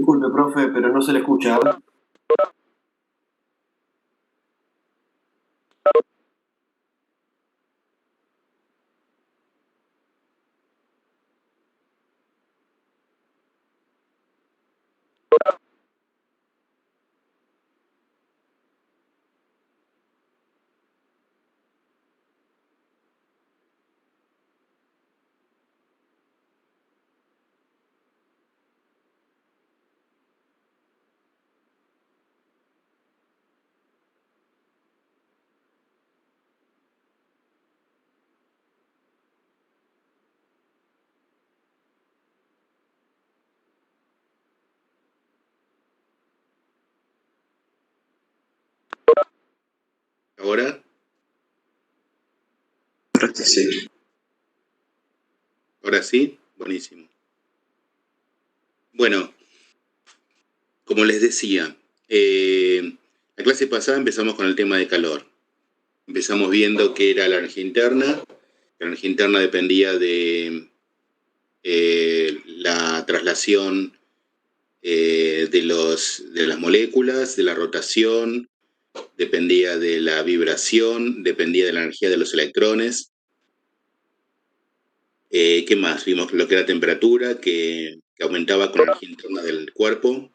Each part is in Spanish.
Disculpe, profe, pero no se le escucha. ¿Ahora? Sí. ¿Ahora sí? Buenísimo. Bueno, como les decía, la clase pasada empezamos con el tema de calor. Empezamos viendo qué era la energía interna. La energía interna dependía de la traslación de las moléculas, de la rotación, dependía de la vibración, dependía de la energía de los electrones. ¿Qué más? Vimos lo que era temperatura, que aumentaba con la energía interna del cuerpo.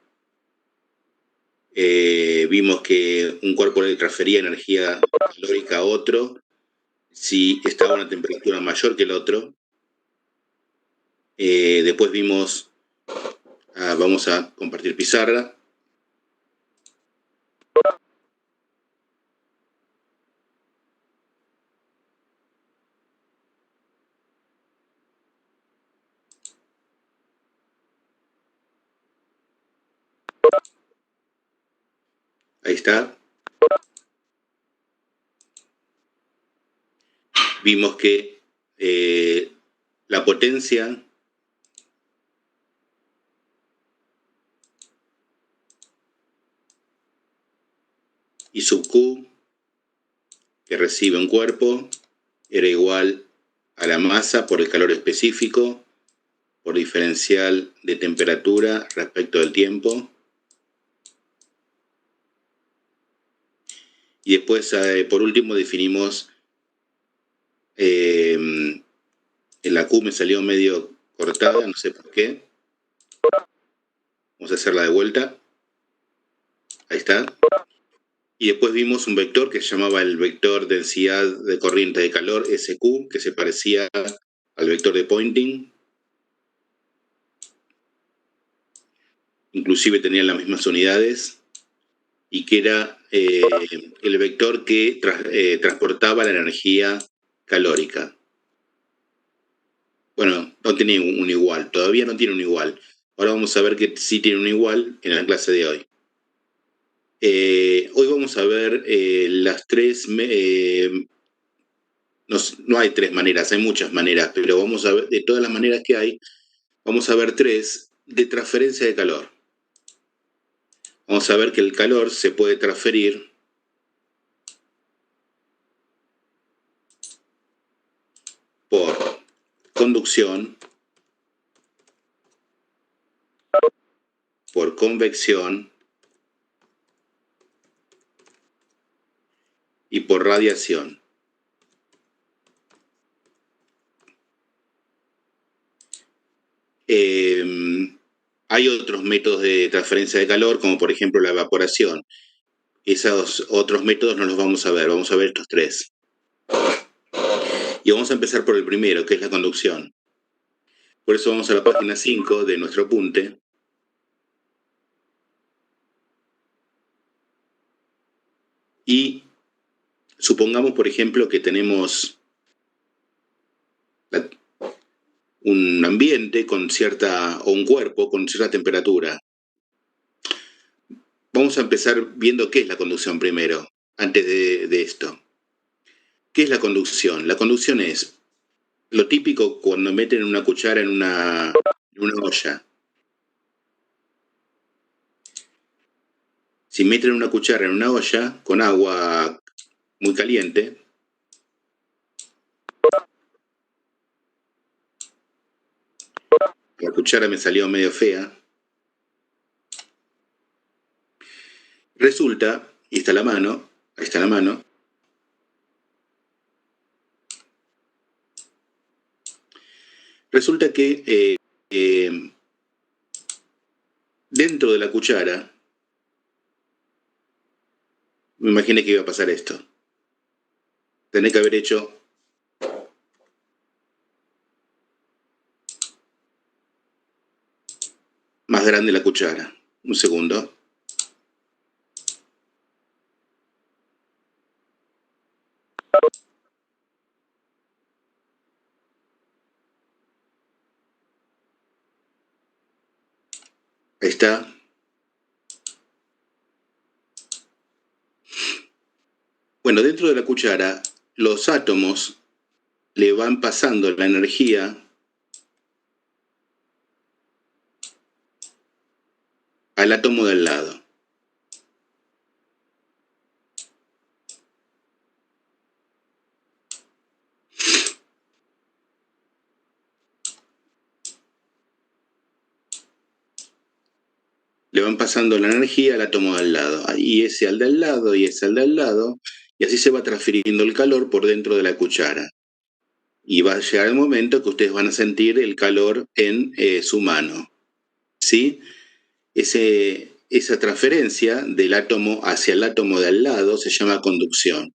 Vimos que un cuerpo le transfería energía calórica a otro si estaba a una temperatura mayor que el otro. Después vimos, vamos a compartir pizarra. Ahí está. Vimos que la potencia y sub Q que recibe un cuerpo era igual a la masa por el calor específico por diferencial de temperatura respecto del tiempo. Y después, por último, definimos, la Q me salió medio cortada, no sé por qué. Vamos a hacerla de vuelta. Ahí está. Y después vimos un vector que se llamaba el vector densidad de corriente de calor, SQ, que se parecía al vector de Poynting. Inclusive tenían las mismas unidades. Y que era el vector que transportaba la energía calórica. Bueno, no tiene un igual, todavía no tiene un igual. Ahora vamos a ver que sí tiene un igual en la clase de hoy. Hoy vamos a ver las tres, no hay tres maneras, hay muchas maneras, pero vamos a ver, de todas las maneras que hay, vamos a ver tres de transferencia de calor. Vamos a ver que el calor se puede transferir por conducción, por convección y por radiación. Hay otros métodos de transferencia de calor, como por ejemplo la evaporación. Esos otros métodos no los vamos a ver estos tres. Y vamos a empezar por el primero, que es la conducción. Por eso vamos a la página 5 de nuestro apunte. Y supongamos, por ejemplo, que tenemos un ambiente con o un cuerpo con cierta temperatura. Vamos a empezar viendo qué es la conducción primero, antes de esto. ¿Qué es la conducción? La conducción es lo típico cuando meten una cuchara en una olla. Si meten una cuchara en una olla con agua muy caliente, la cuchara me salió medio fea. Resulta, y está la mano, ahí está la mano, resulta que dentro de la cuchara, me imaginé que iba a pasar esto. Tenés que haber hecho más grande la cuchara. Un segundo. Ahí está. Bueno, dentro de la cuchara, los átomos le van pasando la energía al átomo del lado. Le van pasando la energía al átomo del lado, y ese al del lado, y ese al del lado, y así se va transfiriendo el calor por dentro de la cuchara. Y va a llegar el momento que ustedes van a sentir el calor en su mano. ¿Sí? Esa transferencia del átomo hacia el átomo de al lado se llama conducción.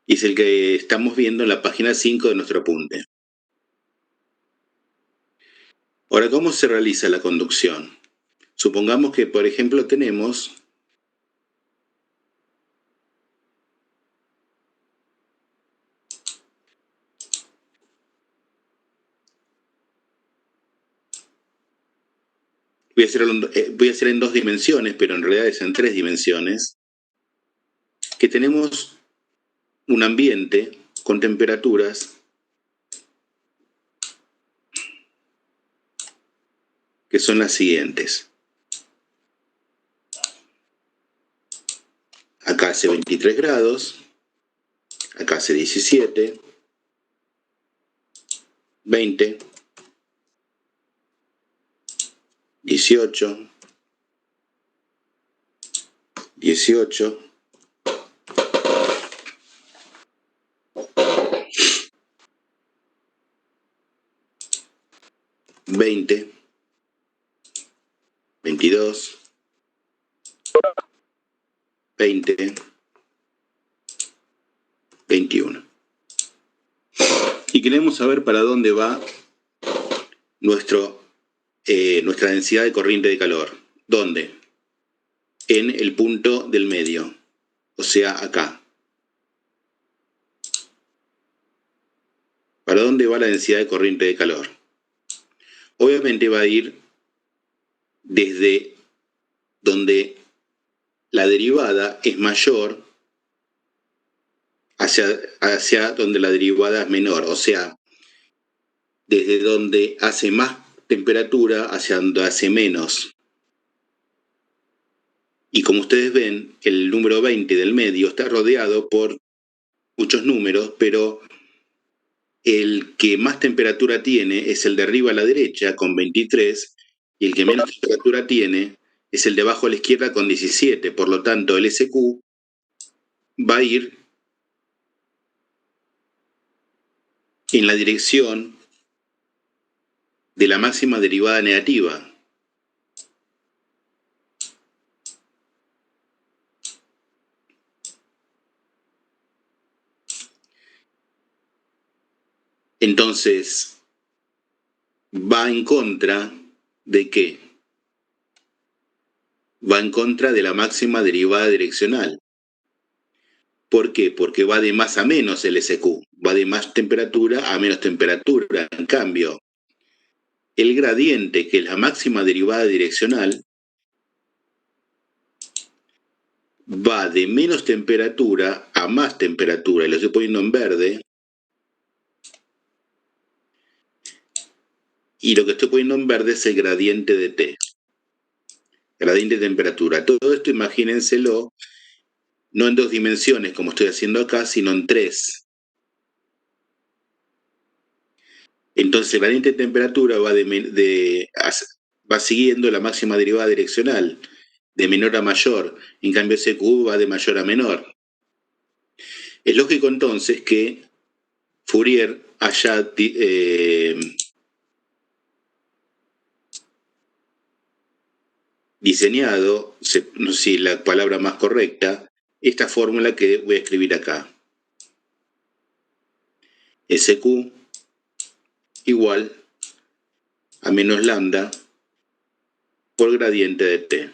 Y es el que estamos viendo en la página 5 de nuestro apunte. Ahora, ¿cómo se realiza la conducción? Supongamos que, por ejemplo, tenemos voy a hacer en 2 dimensiones, pero en realidad es en 3 dimensiones, que tenemos un ambiente con temperaturas que son las siguientes. Acá hace 23 grados, acá hace 17, 20, 18, 18, 20, 22, 20, 21. Y queremos saber para dónde va nuestra densidad de corriente de calor. ¿Dónde? En el punto del medio, o sea, acá. ¿Para dónde va la densidad de corriente de calor? Obviamente va a ir desde donde la derivada es mayor hacia donde la derivada es menor, o sea, desde donde hace más temperatura hacia donde hace menos. Y como ustedes ven, el número 20 del medio está rodeado por muchos números, pero el que más temperatura tiene es el de arriba a la derecha con 23 y el que menos temperatura tiene es el de abajo a la izquierda con 17. Por lo tanto, el SQ va a ir en la dirección de la máxima derivada negativa. Entonces, va en contra de ¿qué? Va en contra de la máxima derivada direccional. ¿Por qué? Porque va de más a menos el SQ, va de más temperatura a menos temperatura. En cambio, el gradiente, que es la máxima derivada direccional, va de menos temperatura a más temperatura, y lo estoy poniendo en verde, y lo que estoy poniendo en verde es el gradiente de T, gradiente de temperatura. Todo esto imagínenselo no en 2 dimensiones como estoy haciendo acá, sino en 3. Entonces el gradiente de temperatura va siguiendo la máxima derivada direccional. de menor a mayor, en cambio SQ va de mayor a menor. Es lógico entonces que Fourier haya diseñado, no sé si la palabra más correcta, esta fórmula que voy a escribir acá. SQ igual a menos lambda por gradiente de t.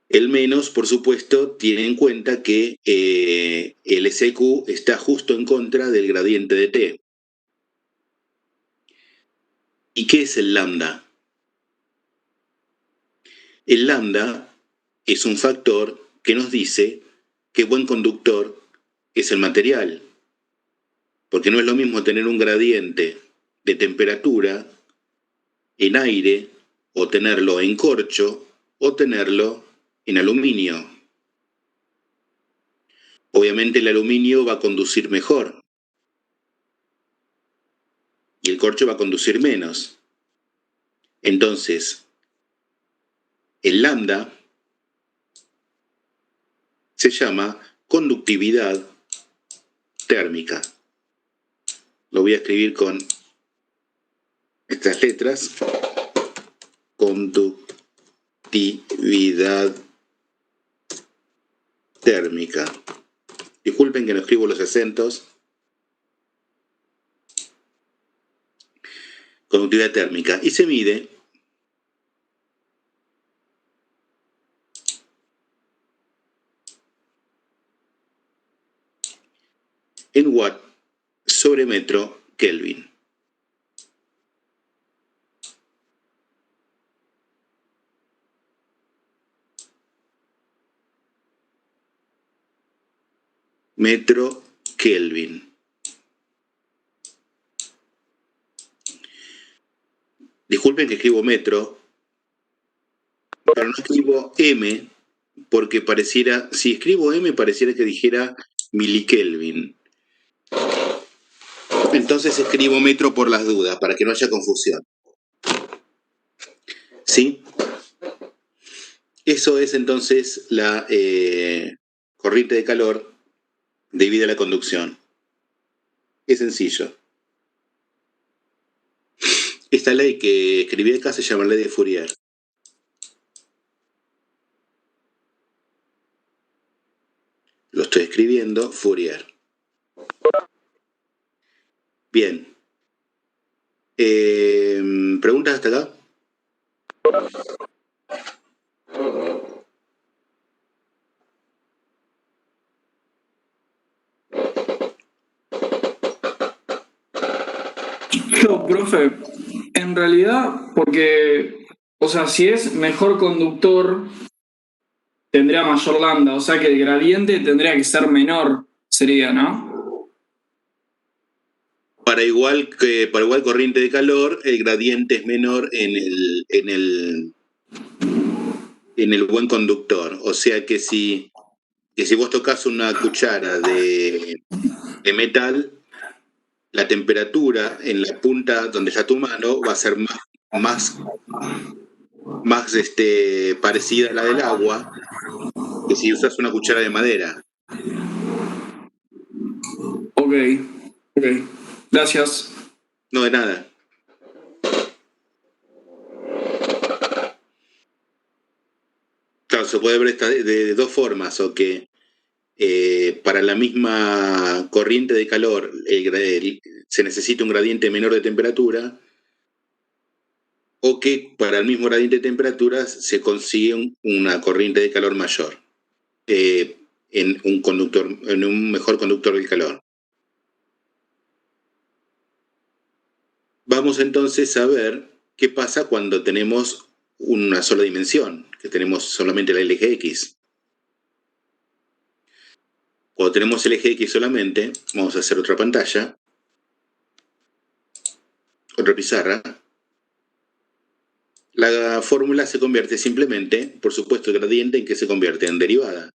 El menos, por supuesto, tiene en cuenta que el SQ está justo en contra del gradiente de t. ¿Y qué es el lambda? El lambda es un factor que nos dice qué buen conductor es el material. Porque no es lo mismo tener un gradiente de temperatura en aire, o tenerlo en corcho, o tenerlo en aluminio. Obviamente el aluminio va a conducir mejor y el corcho va a conducir menos. Entonces, el lambda se llama conductividad térmica. Lo voy a escribir con estas letras. Conductividad térmica. Disculpen que no escribo los acentos. Conductividad térmica. Y se mide en watt sobre metro Kelvin. Metro Kelvin. Disculpen que escribo metro, pero no escribo M, porque pareciera, si escribo M, pareciera que dijera milikelvin. Entonces escribo metro por las dudas, para que no haya confusión. ¿Sí? Eso es entonces la corriente de calor debida a la conducción. Es sencillo. Esta ley que escribí acá se llama ley de Fourier. Lo estoy escribiendo, Fourier. Bien. ¿Preguntas hasta acá? No, profe, en realidad, porque, o sea, si es mejor conductor, tendría mayor lambda, o sea que el gradiente tendría que ser menor, sería, ¿no? Para igual corriente de calor, el gradiente es menor en el buen conductor. O sea que si vos tocas una cuchara de metal, la temperatura en la punta donde está tu mano va a ser más parecida a la del agua que si usas una cuchara de madera. Ok, gracias. No, de nada. Claro, se puede ver de dos formas, o que para la misma corriente de calor se necesita un gradiente menor de temperatura, o que para el mismo gradiente de temperatura se consigue una corriente de calor mayor en un mejor conductor del calor. Vamos entonces a ver qué pasa cuando tenemos una sola dimensión, que tenemos solamente el eje X. Cuando tenemos el eje X solamente, vamos a hacer otra pantalla, otra pizarra. La fórmula se convierte simplemente, por supuesto, el gradiente en que se convierte en derivada.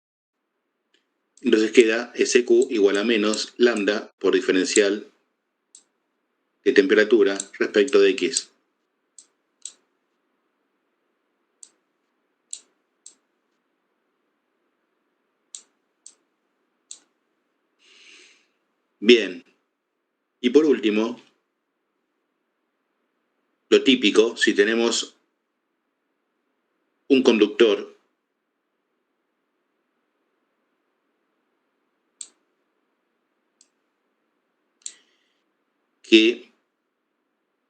Entonces queda SQ igual a menos lambda por diferencial de temperatura respecto de X. Bien, y por último, lo típico, si tenemos un conductor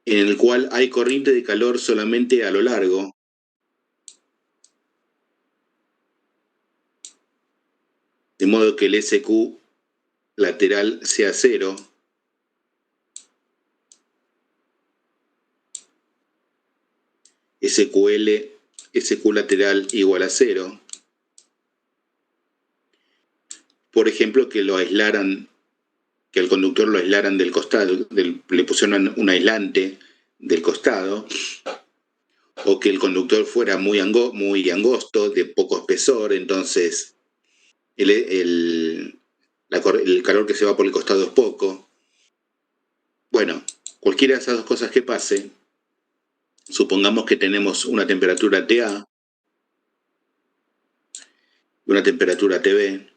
en el cual hay corriente de calor solamente a lo largo, de modo que el SQ lateral sea 0, SQ lateral igual a 0. Por ejemplo, que el conductor lo aislaran del costado, le pusieron un aislante del costado, o que el conductor fuera muy angosto, de poco espesor, entonces el calor que se va por el costado es poco. Bueno, cualquiera de esas dos cosas que pase, supongamos que tenemos una temperatura TA y una temperatura TB,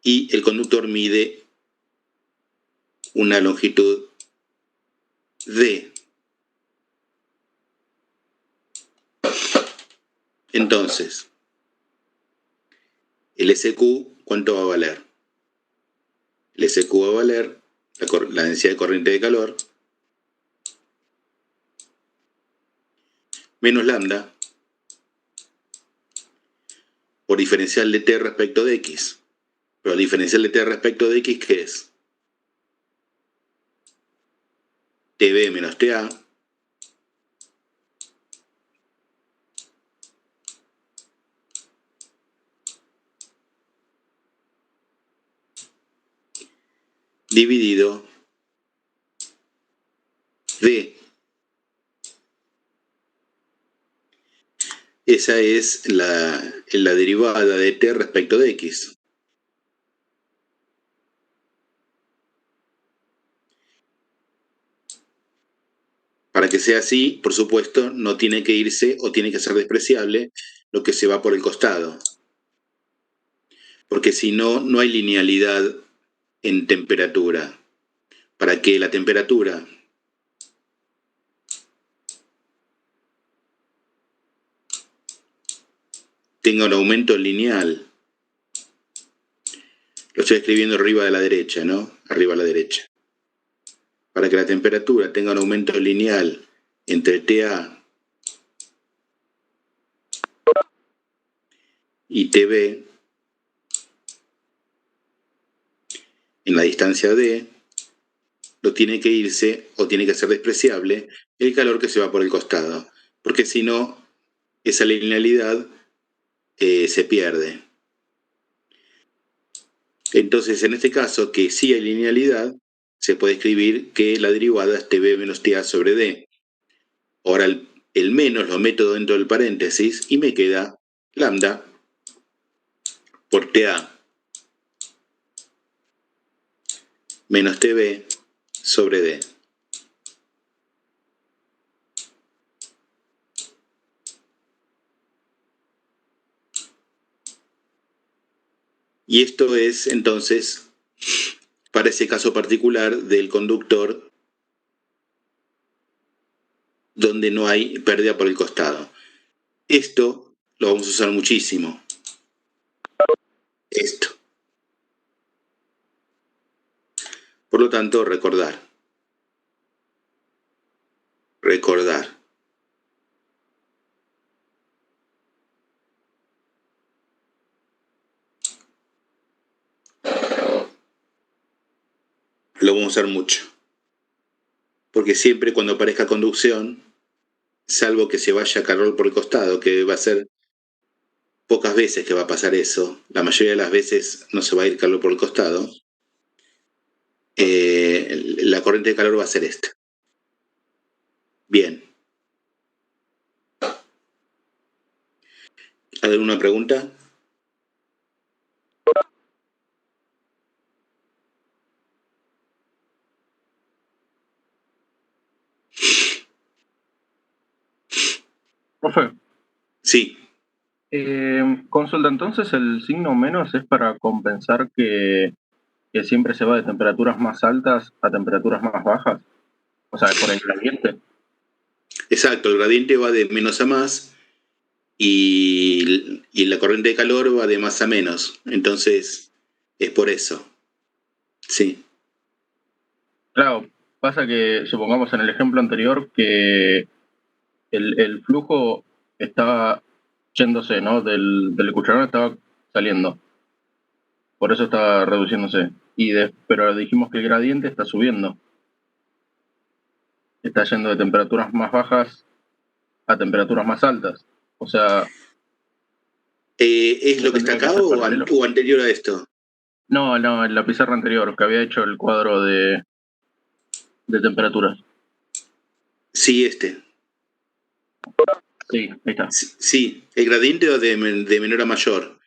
y el conductor mide una longitud D. Entonces, el SQ, ¿cuánto va a valer? El SQ va a valer la densidad de corriente de calor menos lambda por diferencial de T respecto de X. Pero el diferencial de T respecto de X, ¿qué es? TB menos TA dividido D. Esa es la derivada de T respecto de X. Para que sea así, por supuesto, no tiene que irse o tiene que ser despreciable lo que se va por el costado. Porque si no, no hay linealidad en temperatura. Para que la temperatura tenga un aumento lineal, lo estoy escribiendo arriba de la derecha, ¿no? Arriba a la derecha. Para que la temperatura tenga un aumento lineal entre TA y TB en la distancia D, lo tiene que irse o tiene que ser despreciable el calor que se va por el costado, porque si no, esa linealidad se pierde. Entonces, en este caso, que sí hay linealidad, se puede escribir que la derivada es TB menos TA sobre D. Ahora el menos lo meto dentro del paréntesis y me queda lambda por TA menos TB sobre D. Y esto es entonces para ese caso particular del conductor donde no hay pérdida por el costado. Esto lo vamos a usar muchísimo. Esto. Por lo tanto, recordar. Recordar. Lo vamos a usar mucho. Porque siempre cuando aparezca conducción, salvo que se vaya calor por el costado, que va a ser pocas veces que va a pasar eso, la mayoría de las veces no se va a ir calor por el costado, la corriente de calor va a ser esta. Bien. ¿Alguna pregunta? Sí, Consulta, entonces el signo menos es para compensar que siempre se va de temperaturas más altas a temperaturas más bajas. O sea, por el gradiente. exacto, el gradiente va de menos a más y la corriente de calor va de más a menos. Entonces, es por eso. Sí. Claro, pasa que supongamos en el ejemplo anterior que el flujo estaba yéndose, ¿no? Del cucharón estaba saliendo. Por eso estaba reduciéndose. Pero dijimos que el gradiente está subiendo. Está yendo de temperaturas más bajas a temperaturas más altas. O sea, ¿Es ¿no lo que está tendría que acá ser paralelo? o anterior a esto? No, en la pizarra anterior, que había hecho el cuadro de temperaturas. Sí, este. Sí, ahí está. Sí, el gradiente va de menor a mayor.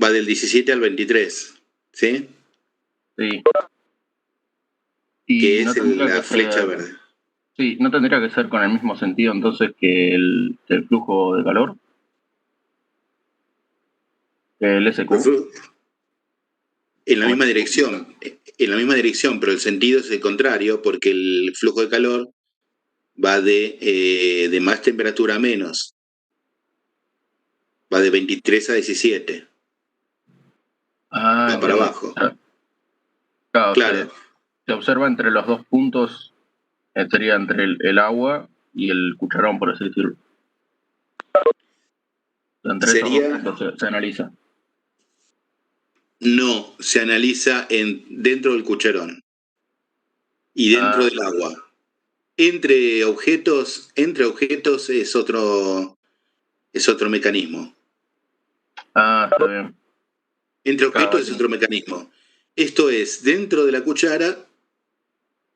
Va del 17 al 23. ¿Sí? Sí. Que Y no es tendría la que flecha ser. verde. Sí, no tendría que ser con el mismo sentido entonces que el flujo de calor, que el SQ. En la O misma dirección. En la misma dirección, pero el sentido es el contrario, porque el flujo de calor va de más temperatura a menos. Va de 23 a 17. Va para Entiendo. abajo. Claro, Claro, se observa entre los dos puntos, sería entre el agua y el cucharón, por así decirlo. Entre esos dos sería. puntos se analiza. No, se analiza dentro del cucharón y dentro Ah, del agua. Entre objetos es otro mecanismo. está bien. Entre Claro, objetos es otro mecanismo. Esto es dentro de la cuchara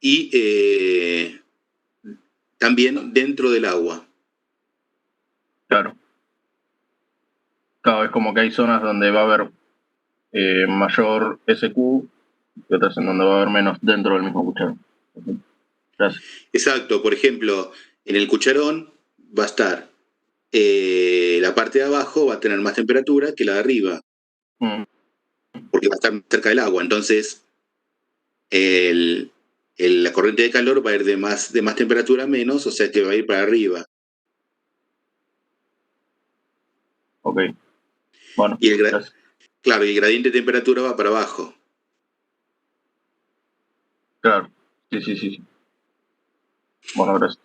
y también dentro del agua. claro. Claro, es como que hay zonas donde va a haber mayor SQ y otras en donde va a haber menos dentro del mismo cucharón. Gracias. Exacto, por ejemplo, en el cucharón va a estar la parte de abajo va a tener más temperatura que la de arriba, Mm, porque va a estar cerca del agua. Entonces, la corriente de calor va a ir de más temperatura a menos, o sea que va a ir para arriba. ok. Bueno, Y gracias. claro, y el gradiente de temperatura va para abajo. Claro. Sí. Bueno, gracias.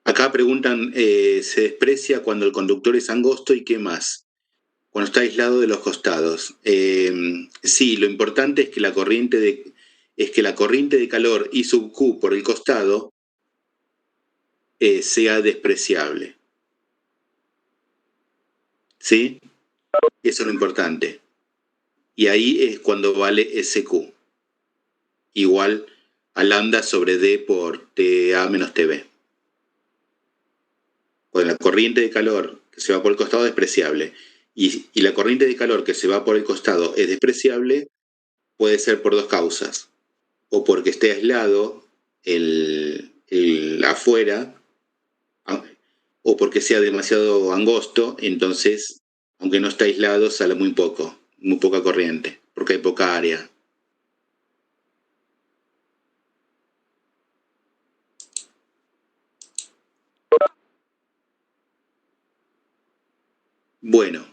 Acá preguntan, ¿se desprecia cuando el conductor es angosto y qué más? Cuando está aislado de los costados. Sí, lo importante es que la corriente de calor I sub Q por el costado sea despreciable. ¿Sí? Eso es lo importante. Y ahí es cuando vale SQ, igual a lambda sobre D por TA menos TB. Pues la corriente de calor que se va por el costado es despreciable. Y la corriente de calor que se va por el costado es despreciable, puede ser por dos causas. O porque esté aislado el afuera, o porque sea demasiado angosto, entonces, aunque no está aislado, sale muy poca corriente, porque hay poca área. Bueno,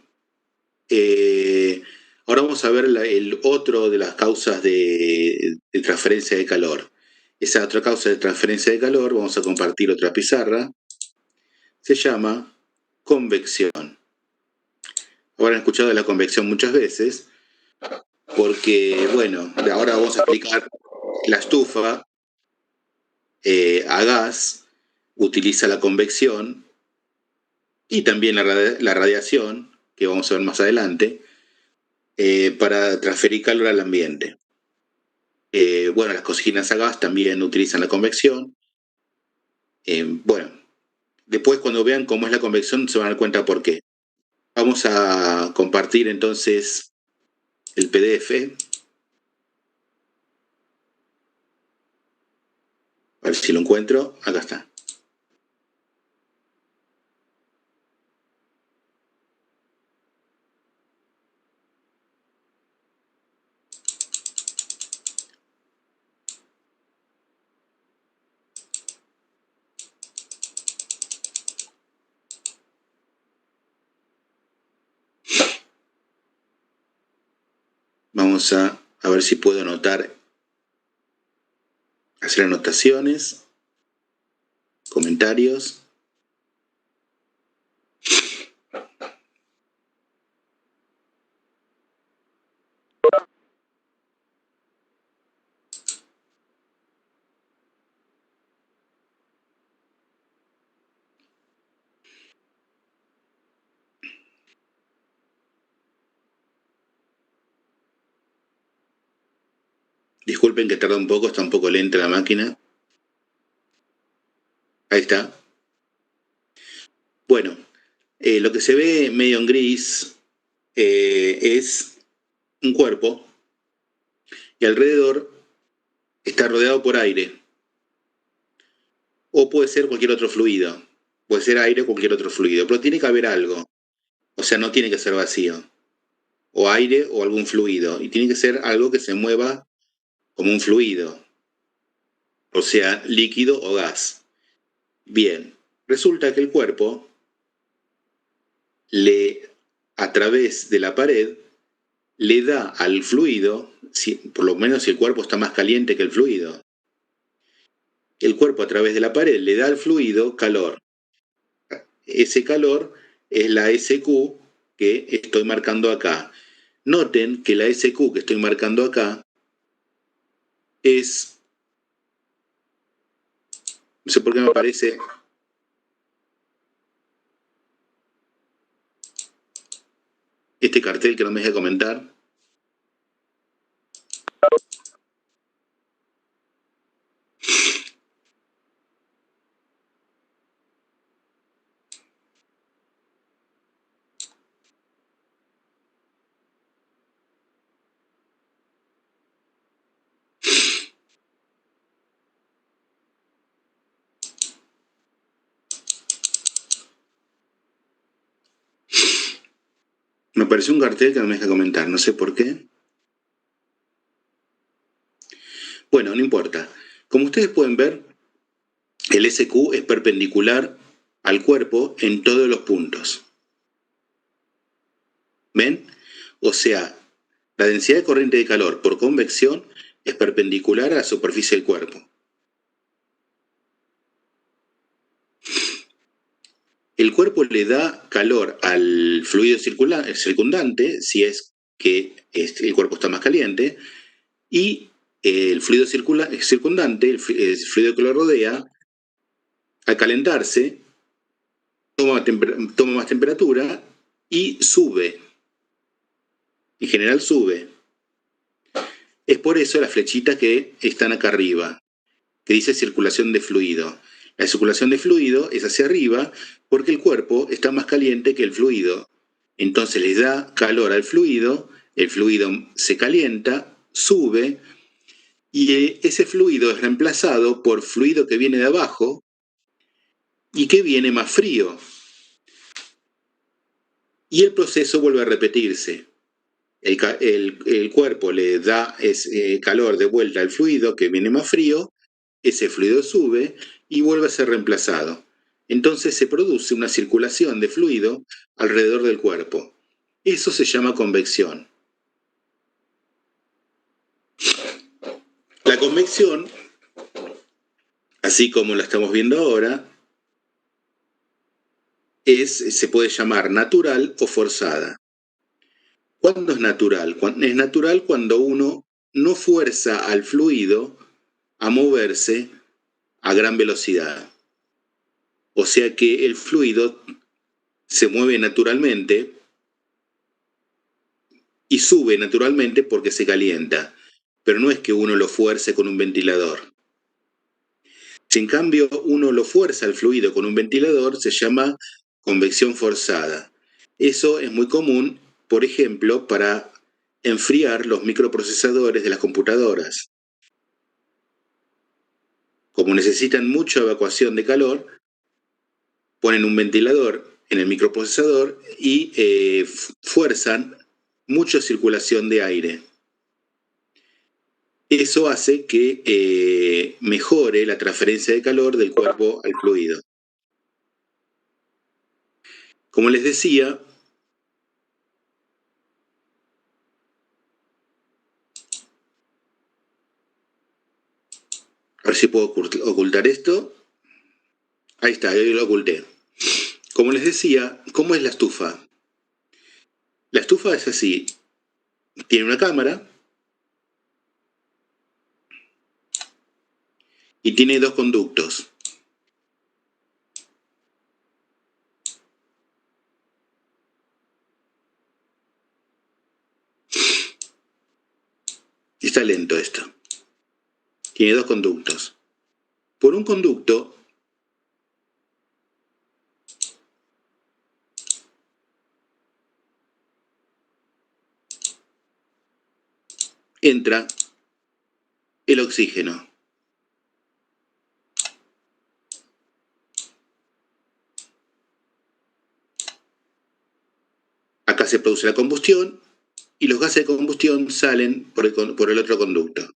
ahora vamos a ver el otro de las causas de transferencia de calor. Esa otra causa de transferencia de calor, vamos a compartir otra pizarra, se llama convección. Habrán escuchado de la convección muchas veces, porque, bueno, ahora vamos a explicar la estufa a gas, utiliza la convección y también la radiación, que vamos a ver más adelante, para transferir calor al ambiente. Bueno, las cocinas a gas también utilizan la convección. Bueno, después cuando vean cómo es la convección se van a dar cuenta por qué. Vamos a compartir entonces el PDF. A ver si lo encuentro. Acá está. Vamos a ver si puedo anotar, hacer anotaciones, comentarios. Disculpen que tarda un poco, está un poco lenta la máquina. Ahí está. Bueno, lo que se ve medio en gris es un cuerpo y alrededor está rodeado por aire. O puede ser cualquier otro fluido. Puede ser aire o cualquier otro fluido. Pero tiene que haber algo. O sea, no tiene que ser vacío. O aire o algún fluido. Y tiene que ser algo que se mueva como un fluido. O sea, líquido o gas. Bien, resulta que el cuerpo a través de la pared, le da al fluido, por lo menos si el cuerpo está más caliente que el fluido, el cuerpo a través de la pared le da al fluido calor. Ese calor es la SQ que estoy marcando acá. Noten que la SQ que estoy marcando acá es, no sé por qué me aparece este cartel que no me deja comentar. Me apareció un cartel que no me deja comentar, no sé por qué. Bueno, no importa. Como ustedes pueden ver, el SQ es perpendicular al cuerpo en todos los puntos. ¿Ven? O sea, la densidad de corriente de calor por convección es perpendicular a la superficie del cuerpo. El cuerpo le da calor al fluido circundante, si es que el cuerpo está más caliente, y el fluido circundante, el fluido que lo rodea, al calentarse, toma más temperatura y sube. En general sube. Es por eso las flechitas que están acá arriba, que dice circulación de fluido. La circulación de fluido es hacia arriba porque el cuerpo está más caliente que el fluido. Entonces les da calor al fluido, el fluido se calienta, sube, y ese fluido es reemplazado por fluido que viene de abajo y que viene más frío. Y el proceso vuelve a repetirse. El cuerpo le da ese calor de vuelta al fluido que viene más frío, ese fluido sube y vuelve a ser reemplazado. Entonces se produce una circulación de fluido alrededor del cuerpo. Eso se llama convección. La convección, así como la estamos viendo ahora, se puede llamar natural o forzada. ¿Cuándo es natural? Es natural cuando uno no fuerza al fluido a moverse a gran velocidad. O sea que el fluido se mueve naturalmente y sube naturalmente porque se calienta, pero no es que uno lo fuerce con un ventilador. Si en cambio uno lo fuerza al fluido con un ventilador, se llama convección forzada. Eso es muy común, por ejemplo, para enfriar los microprocesadores de las computadoras. Como necesitan mucha evacuación de calor, ponen un ventilador en el microprocesador y fuerzan mucha circulación de aire. Eso hace que mejore la transferencia de calor del cuerpo al fluido. Como les decía, si puedo ocultar esto. Ahí está, yo lo oculté. Como les decía, ¿cómo es la estufa? La estufa es así. Tiene una cámara y tiene dos conductos. Está lento esto. Tiene dos conductos. Por un conducto entra el oxígeno. Acá se produce la combustión y los gases de combustión salen por el otro conducto.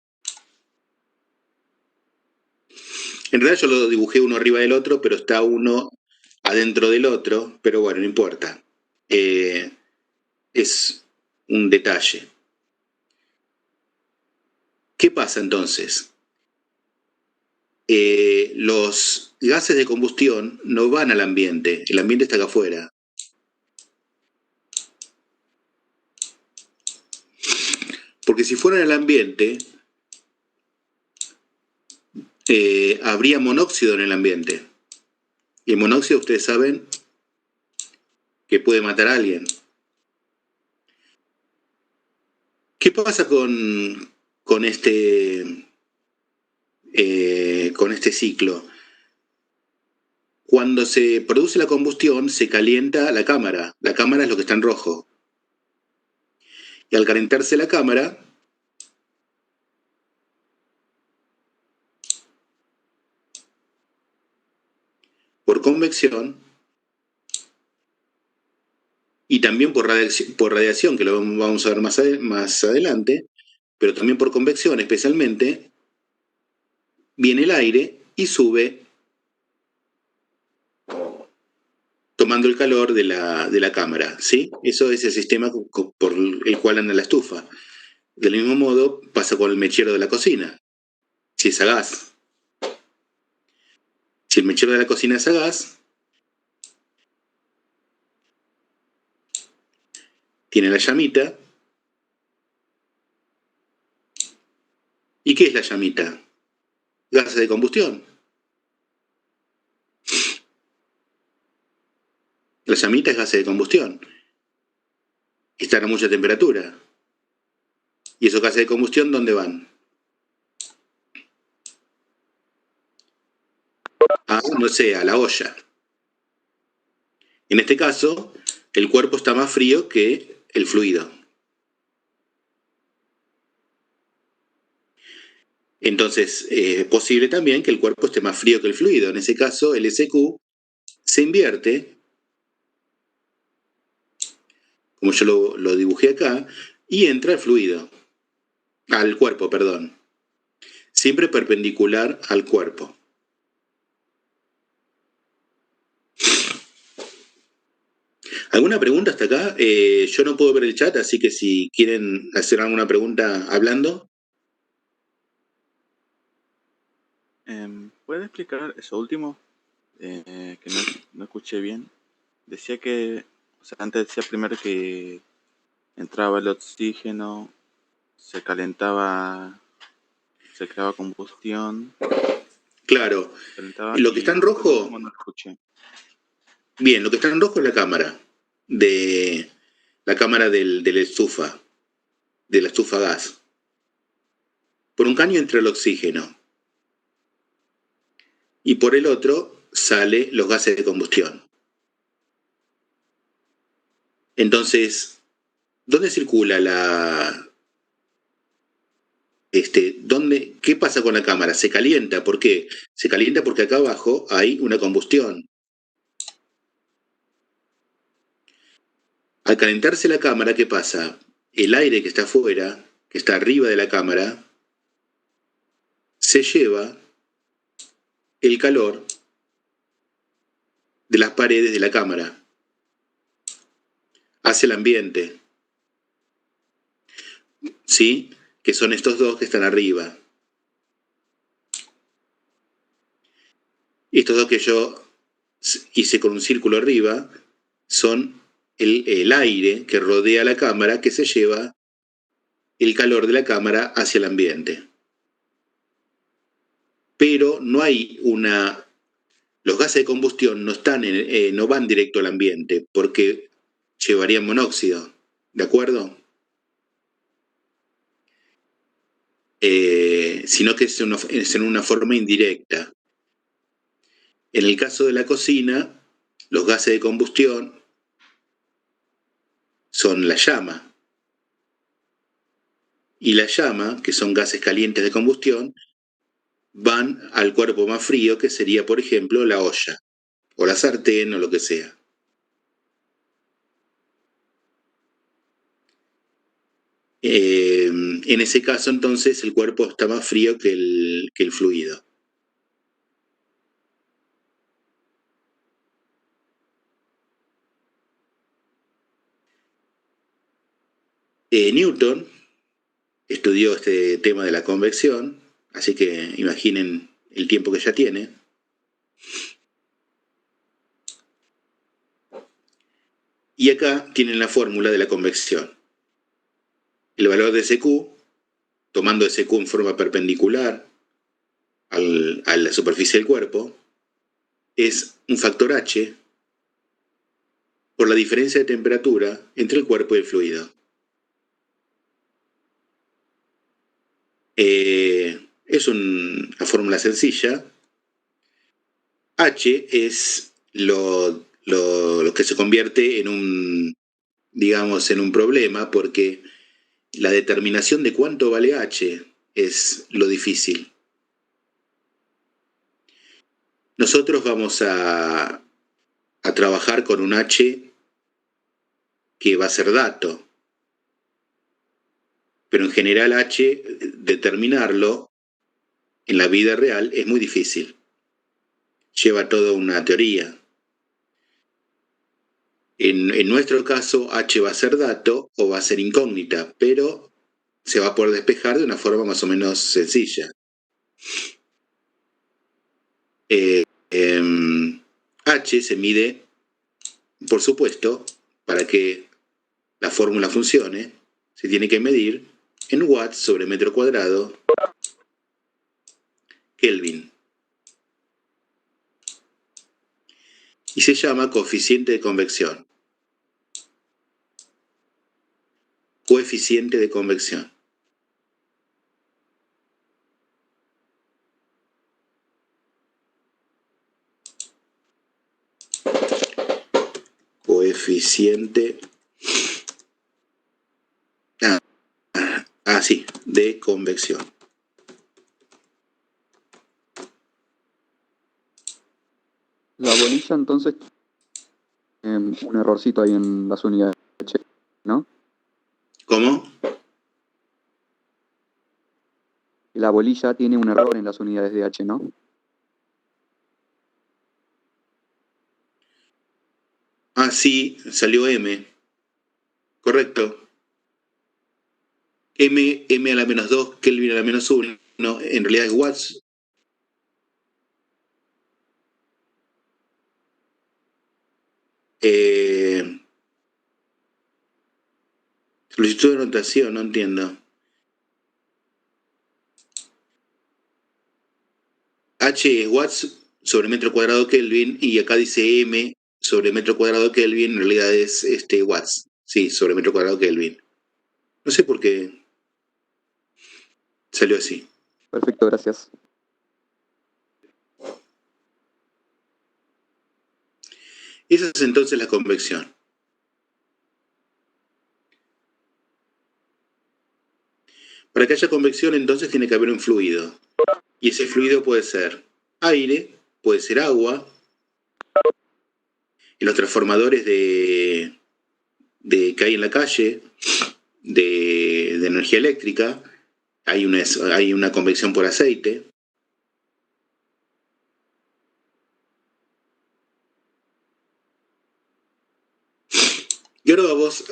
En realidad yo lo dibujé uno arriba del otro, pero está uno adentro del otro, pero bueno, no importa. Es un detalle. ¿Qué pasa entonces? Los gases de combustión no van al ambiente, el ambiente está acá afuera. Porque si fueran al ambiente, habría monóxido en el ambiente. Y el monóxido, ustedes saben, que puede matar a alguien. ¿Qué pasa con este ciclo? Cuando se produce la combustión, se calienta la cámara. La cámara es lo que está en rojo. Y al calentarse la cámara, por convección y también por radiación, que lo vamos a ver más adelante, pero también por convección especialmente, viene el aire y sube tomando el calor de la cámara, ¿sí? Eso es el sistema por el cual anda la estufa. Del mismo modo pasa con el mechero de la cocina, si es a gas. Si el mechero de la cocina es a gas, tiene la llamita. ¿Y qué es la llamita? Gases de combustión. La llamita es gases de combustión. Están a mucha temperatura. ¿Y esos gases de combustión dónde van? No sé, a la olla. En este caso, el cuerpo está más frío que el fluido. Entonces, es posible también que el cuerpo esté más frío que el fluido. En ese caso, el SQ se invierte, como yo lo dibujé acá, y entra al fluido, al cuerpo, perdón. Siempre perpendicular al cuerpo. ¿Alguna pregunta hasta acá? Yo no puedo ver el chat, así que si quieren hacer alguna pregunta hablando. ¿Puede explicar eso último? Que no escuché bien. Decía que, o sea, antes decía primero que entraba el oxígeno, se calentaba, se creaba combustión. Claro. Lo que está en rojo. No escuché. Bien, lo que está en rojo es la cámara. La cámara de la estufa. De la estufa gas. Por un caño entra el oxígeno. Y por el otro sale los gases de combustión. Entonces, ¿dónde circula ¿qué pasa con la cámara? Se calienta, ¿por qué? Se calienta porque acá abajo hay una combustión. Al calentarse la cámara, ¿qué pasa? El aire que está afuera, que está arriba de la cámara, se lleva el calor de las paredes de la cámara hacia el ambiente, ¿sí? Que son estos dos que están arriba. Estos dos que yo hice con un círculo arriba son el aire que rodea la cámara, que se lleva el calor de la cámara hacia el ambiente. Pero no hay una... Los gases de combustión no van directo al ambiente porque llevarían monóxido, ¿de acuerdo? Sino que es en una forma indirecta. En el caso de la cocina, los gases de combustión son la llama. Y la llama, que son gases calientes de combustión, van al cuerpo más frío, que sería, por ejemplo, la olla, o la sartén, o lo que sea. En ese caso, entonces, el cuerpo está más frío que el fluido. Newton estudió este tema de la convección, así que imaginen el tiempo que ya tiene. Y acá tienen la fórmula de la convección. El valor de SQ, tomando SQ en forma perpendicular a la superficie del cuerpo, es un factor H por la diferencia de temperatura entre el cuerpo y el fluido. Es una fórmula sencilla. H es lo que se convierte en un problema, porque la determinación de cuánto vale H es lo difícil. Nosotros vamos a trabajar con un H que va a ser dato, pero en general H, determinarlo en la vida real es muy difícil. Lleva toda una teoría. En nuestro caso, H va a ser dato o va a ser incógnita, pero se va a poder despejar de una forma más o menos sencilla. H se mide, por supuesto, para que la fórmula funcione, se tiene que medir en watts sobre metro cuadrado Kelvin. Y se llama coeficiente de convección. Coeficiente de convección. Coeficiente sí, de convección. La bolilla, entonces, un errorcito ahí en las unidades de H, ¿no? ¿Cómo? La bolilla tiene un error en las unidades de H, ¿no? Sí, salió M. Correcto. M a la menos 2, Kelvin a la menos 1. No, en realidad es watts. Solicitud de anotación, no entiendo. H es watts sobre metro cuadrado Kelvin, y acá dice M sobre metro cuadrado Kelvin, en realidad es watts. Sí, sobre metro cuadrado Kelvin. No sé por qué salió así. Perfecto, gracias. Esa es entonces la convección. Para que haya convección, entonces tiene que haber un fluido. Y ese fluido puede ser aire, puede ser agua. En los transformadores que hay en la calle de energía eléctrica, hay una convección por aceite. Y ahora vamos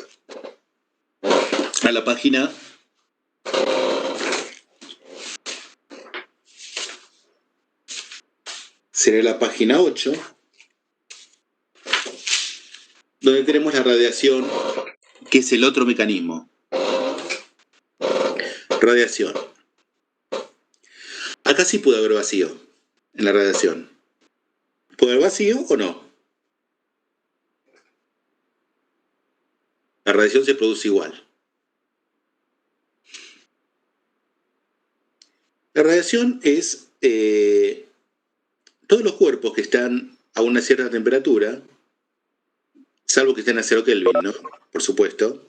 a la página sería la página 8, donde tenemos la radiación, que es el otro mecanismo. Radiación. Acá sí puede haber vacío en la radiación. ¿Puede haber vacío o no? La radiación se produce igual. La radiación es todos los cuerpos que están a una cierta temperatura, salvo que estén a 0 Kelvin, ¿no? Por supuesto.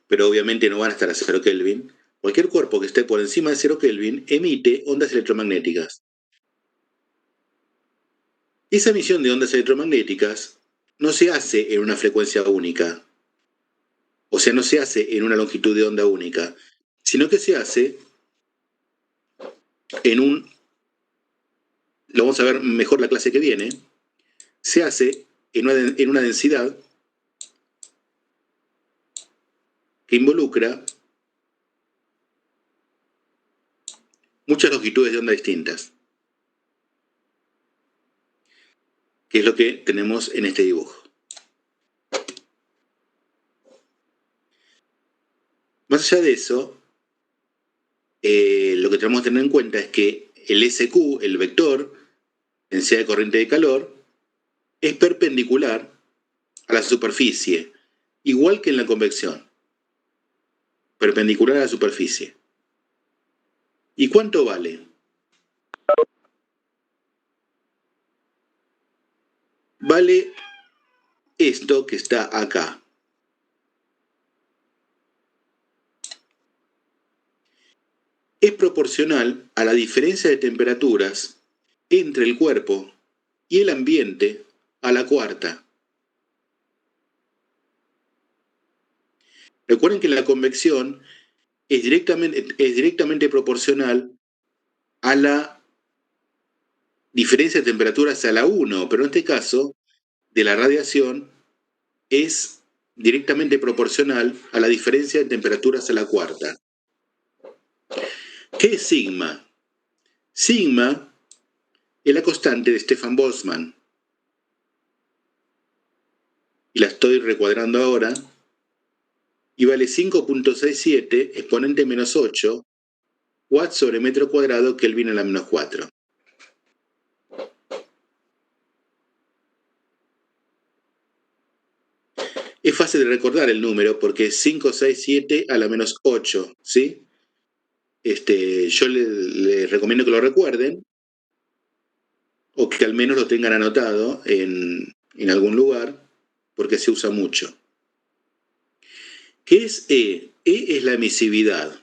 Pero obviamente no van a estar a 0 Kelvin. Cualquier cuerpo que esté por encima de 0 Kelvin emite ondas electromagnéticas. Esa emisión de ondas electromagnéticas no se hace en una frecuencia única. O sea, no se hace en una longitud de onda única, sino que se hace en un... Lo vamos a ver mejor la clase que viene. Se hace en una densidad que involucra muchas longitudes de onda distintas, que es lo que tenemos en este dibujo. Más allá de eso, lo que tenemos que tener en cuenta es que el SQ, el vector, densidad de corriente de calor, es perpendicular a la superficie, igual que en la convección. Perpendicular a la superficie. ¿Y cuánto vale? Vale esto que está acá. Es proporcional a la diferencia de temperaturas entre el cuerpo y el ambiente a la cuarta. Recuerden que la convección es directamente proporcional a la diferencia de temperaturas a la 1, pero en este caso, de la radiación, es directamente proporcional a la diferencia de temperaturas a la cuarta. ¿Qué es sigma? Sigma es la constante de Stefan Boltzmann. Y la estoy recuadrando ahora. Y vale 5.67 exponente menos 8 watts sobre metro cuadrado Kelvin a la menos 4. Es fácil de recordar el número porque es 567 a la menos 8, ¿sí? Yo les recomiendo que lo recuerden o que al menos lo tengan anotado en algún lugar porque se usa mucho. ¿Qué es E? E es la emisividad.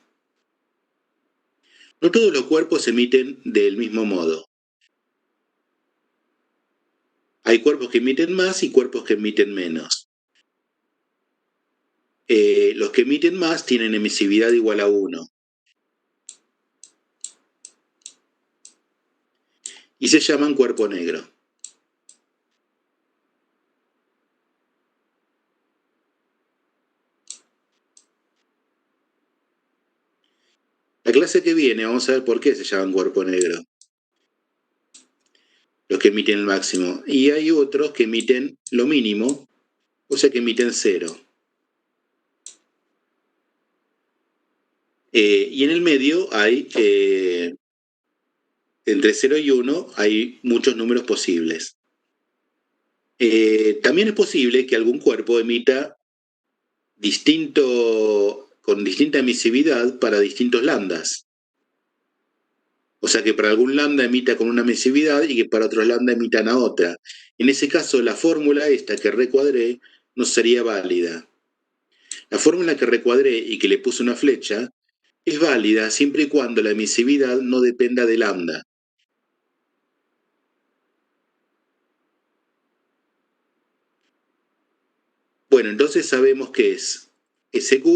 No todos los cuerpos emiten del mismo modo. Hay cuerpos que emiten más y cuerpos que emiten menos. Los que emiten más tienen emisividad igual a 1. Y se llaman cuerpo negro. La clase que viene vamos a ver por qué se llaman cuerpo negro. Los que emiten el máximo. Y hay otros que emiten lo mínimo, o sea que emiten 0. Y en el medio hay, entre 0 y 1, hay muchos números posibles. También es posible que algún cuerpo emita con distinta emisividad para distintos lambdas. O sea que para algún lambda emita con una emisividad y que para otros lambda emitan a otra. En ese caso, la fórmula esta que recuadré no sería válida. La fórmula que recuadré y que le puse una flecha es válida siempre y cuando la emisividad no dependa de lambda. Bueno, entonces sabemos que es SQ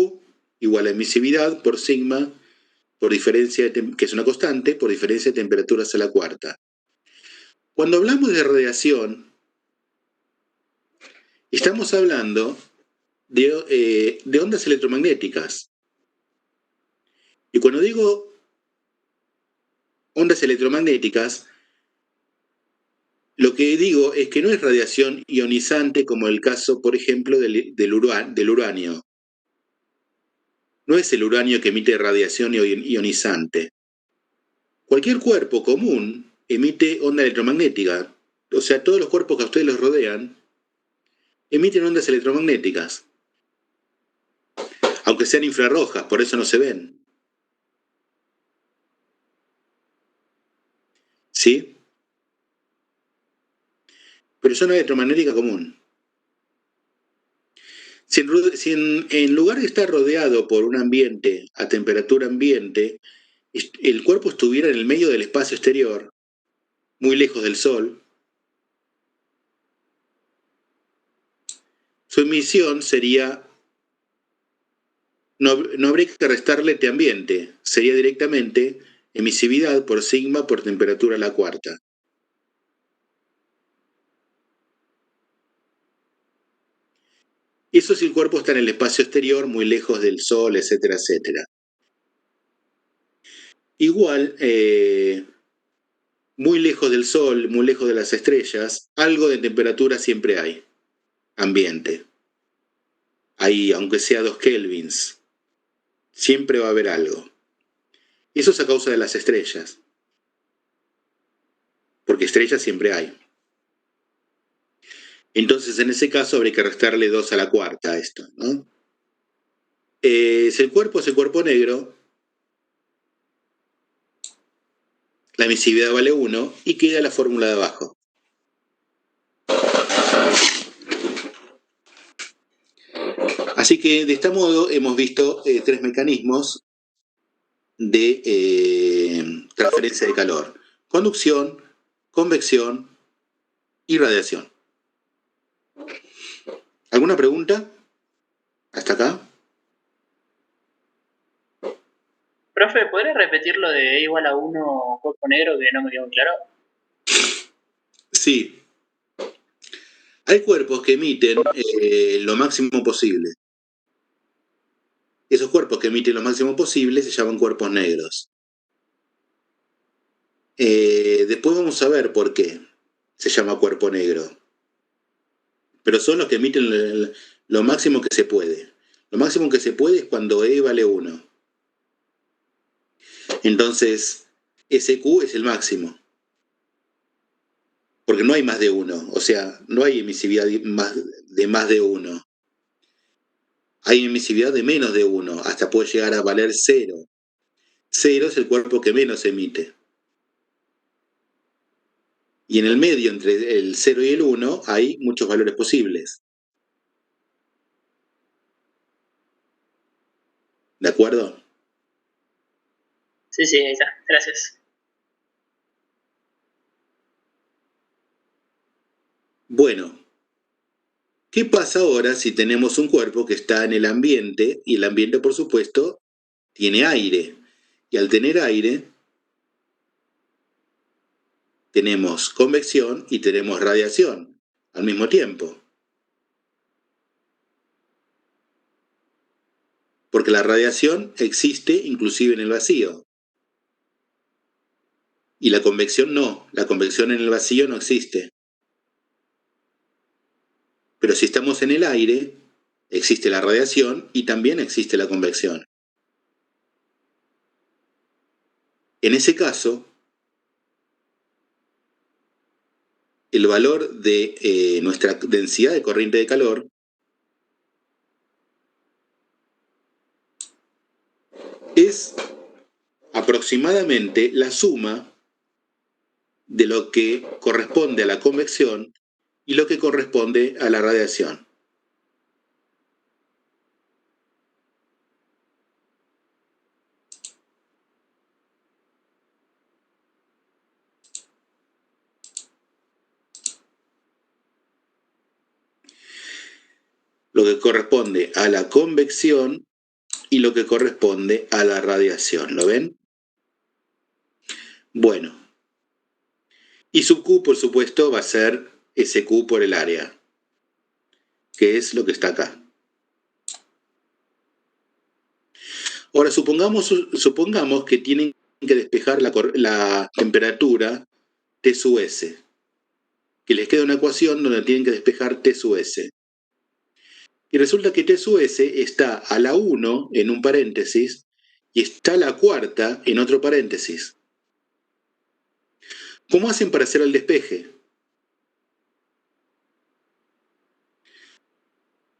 igual a emisividad por sigma, por diferencia que es una constante, por diferencia de temperaturas a la cuarta. Cuando hablamos de radiación, estamos hablando de ondas electromagnéticas. Y cuando digo ondas electromagnéticas, Lo que digo es que no es radiación ionizante como el caso, por ejemplo, del uranio. No es el uranio que emite radiación ionizante. Cualquier cuerpo común emite onda electromagnética. O sea, todos los cuerpos que a ustedes los rodean emiten ondas electromagnéticas. Aunque sean infrarrojas, por eso no se ven. ¿Sí? Pero son electromagnética común. Si en lugar de estar rodeado por un ambiente a temperatura ambiente, el cuerpo estuviera en el medio del espacio exterior, muy lejos del Sol, su emisión sería, no habría que restarle este ambiente, sería directamente emisividad por sigma por temperatura a la cuarta. Eso si el cuerpo está en el espacio exterior, muy lejos del Sol, etcétera, etcétera. Igual, muy lejos del Sol, muy lejos de las estrellas, algo de temperatura siempre hay, ambiente. Ahí, aunque sea 2 kelvins, siempre va a haber algo. Eso es a causa de las estrellas, porque estrellas siempre hay. Entonces, en ese caso, habría que restarle 2 a la cuarta a esto, ¿no? Si el cuerpo es el cuerpo negro, la emisividad vale 1 y queda la fórmula de abajo. Así que de este modo hemos visto 3 mecanismos de transferencia de calor: conducción, convección y radiación. ¿Alguna pregunta? ¿Hasta acá? Profe, ¿podría repetir lo de E igual a 1 cuerpo negro que no me quedó muy claro? Sí. Hay cuerpos que emiten lo máximo posible. Esos cuerpos que emiten lo máximo posible se llaman cuerpos negros. Después vamos a ver por qué se llama cuerpo negro. Pero son los que emiten lo máximo que se puede. Lo máximo que se puede es cuando E vale 1. Entonces, SQ es el máximo. Porque no hay más de 1. O sea, no hay emisividad de más de 1. Hay emisividad de menos de 1. Hasta puede llegar a valer 0. 0 es el cuerpo que menos emite. Y en el medio, entre el 0 y el 1, hay muchos valores posibles. ¿De acuerdo? Sí, ahí está. Gracias. Bueno, ¿qué pasa ahora si tenemos un cuerpo que está en el ambiente y el ambiente, por supuesto, tiene aire? Y al tener aire, tenemos convección y tenemos radiación al mismo tiempo. Porque la radiación existe inclusive en el vacío. Y la convección no. La convección en el vacío no existe. Pero si estamos en el aire, existe la radiación y también existe la convección. En ese caso, el valor de nuestra densidad de corriente de calor es aproximadamente la suma de lo que corresponde a la convección y lo que corresponde a la radiación. Lo que corresponde a la convección y lo que corresponde a la radiación. ¿Lo ven? Bueno. Y sub Q, por supuesto, va a ser SQ por el área, que es lo que está acá. Ahora, supongamos que tienen que despejar la temperatura T sub S. que les queda una ecuación donde tienen que despejar T sub S. Y resulta que T sub S está a la 1 en un paréntesis y está a la cuarta en otro paréntesis. ¿Cómo hacen para hacer el despeje?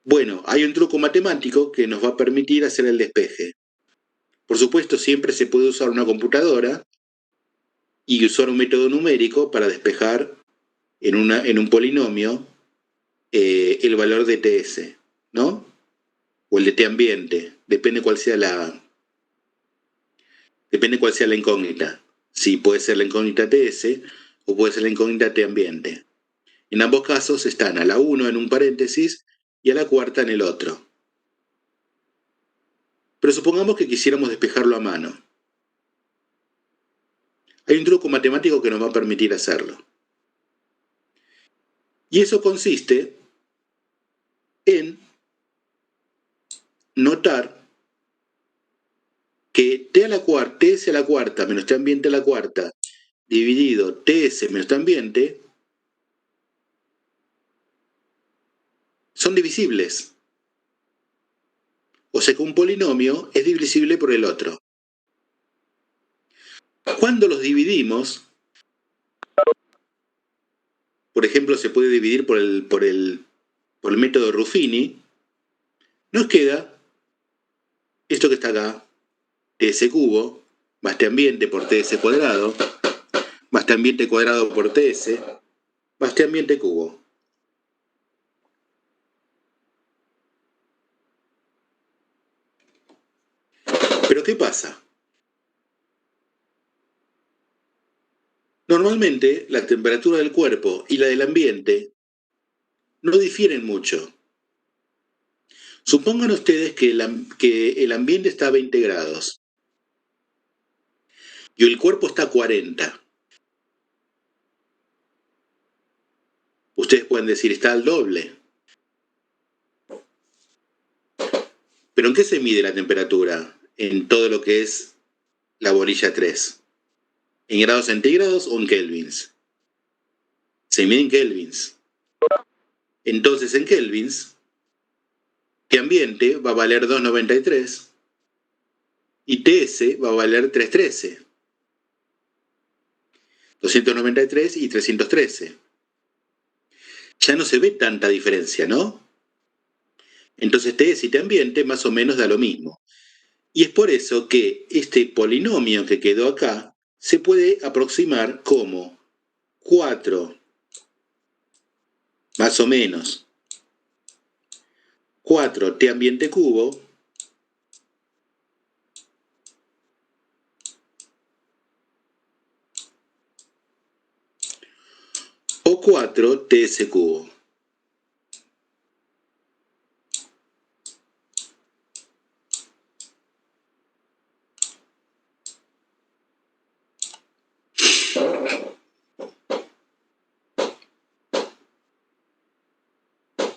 Bueno, hay un truco matemático que nos va a permitir hacer el despeje. Por supuesto, siempre se puede usar una computadora y usar un método numérico para despejar en un polinomio el valor de TS, ¿no? O el de T ambiente, depende cuál sea la incógnita. Si puede ser la incógnita TS o puede ser la incógnita T ambiente. En ambos casos están a la 1 en un paréntesis y a la cuarta en el otro. Pero supongamos que quisiéramos despejarlo a mano. Hay un truco matemático que nos va a permitir hacerlo. Y eso consiste en notar que TS a la cuarta menos T ambiente a la cuarta dividido TS menos T ambiente son divisibles. O sea que un polinomio es divisible por el otro. Cuando los dividimos, por ejemplo, se puede dividir por el método Ruffini, nos queda esto que está acá, TS cubo, más T ambiente por TS cuadrado, más T ambiente cuadrado por TS, más T ambiente cubo. Pero ¿qué pasa? Normalmente la temperatura del cuerpo y la del ambiente no difieren mucho. Supongan ustedes que el ambiente está a 20 grados y el cuerpo está a 40. Ustedes pueden decir, está al doble. ¿Pero en qué se mide la temperatura en todo lo que es la bolilla 3? ¿En grados centígrados o en kelvins? Se mide en kelvins. Entonces, en kelvins, T ambiente va a valer 2,93 y TS va a valer 313. 293 y 313. Ya no se ve tanta diferencia, ¿no? Entonces TS y T ambiente más o menos da lo mismo. Y es por eso que este polinomio que quedó acá se puede aproximar como 4, más o menos, 4 T ambiente cubo o 4 TS cubo.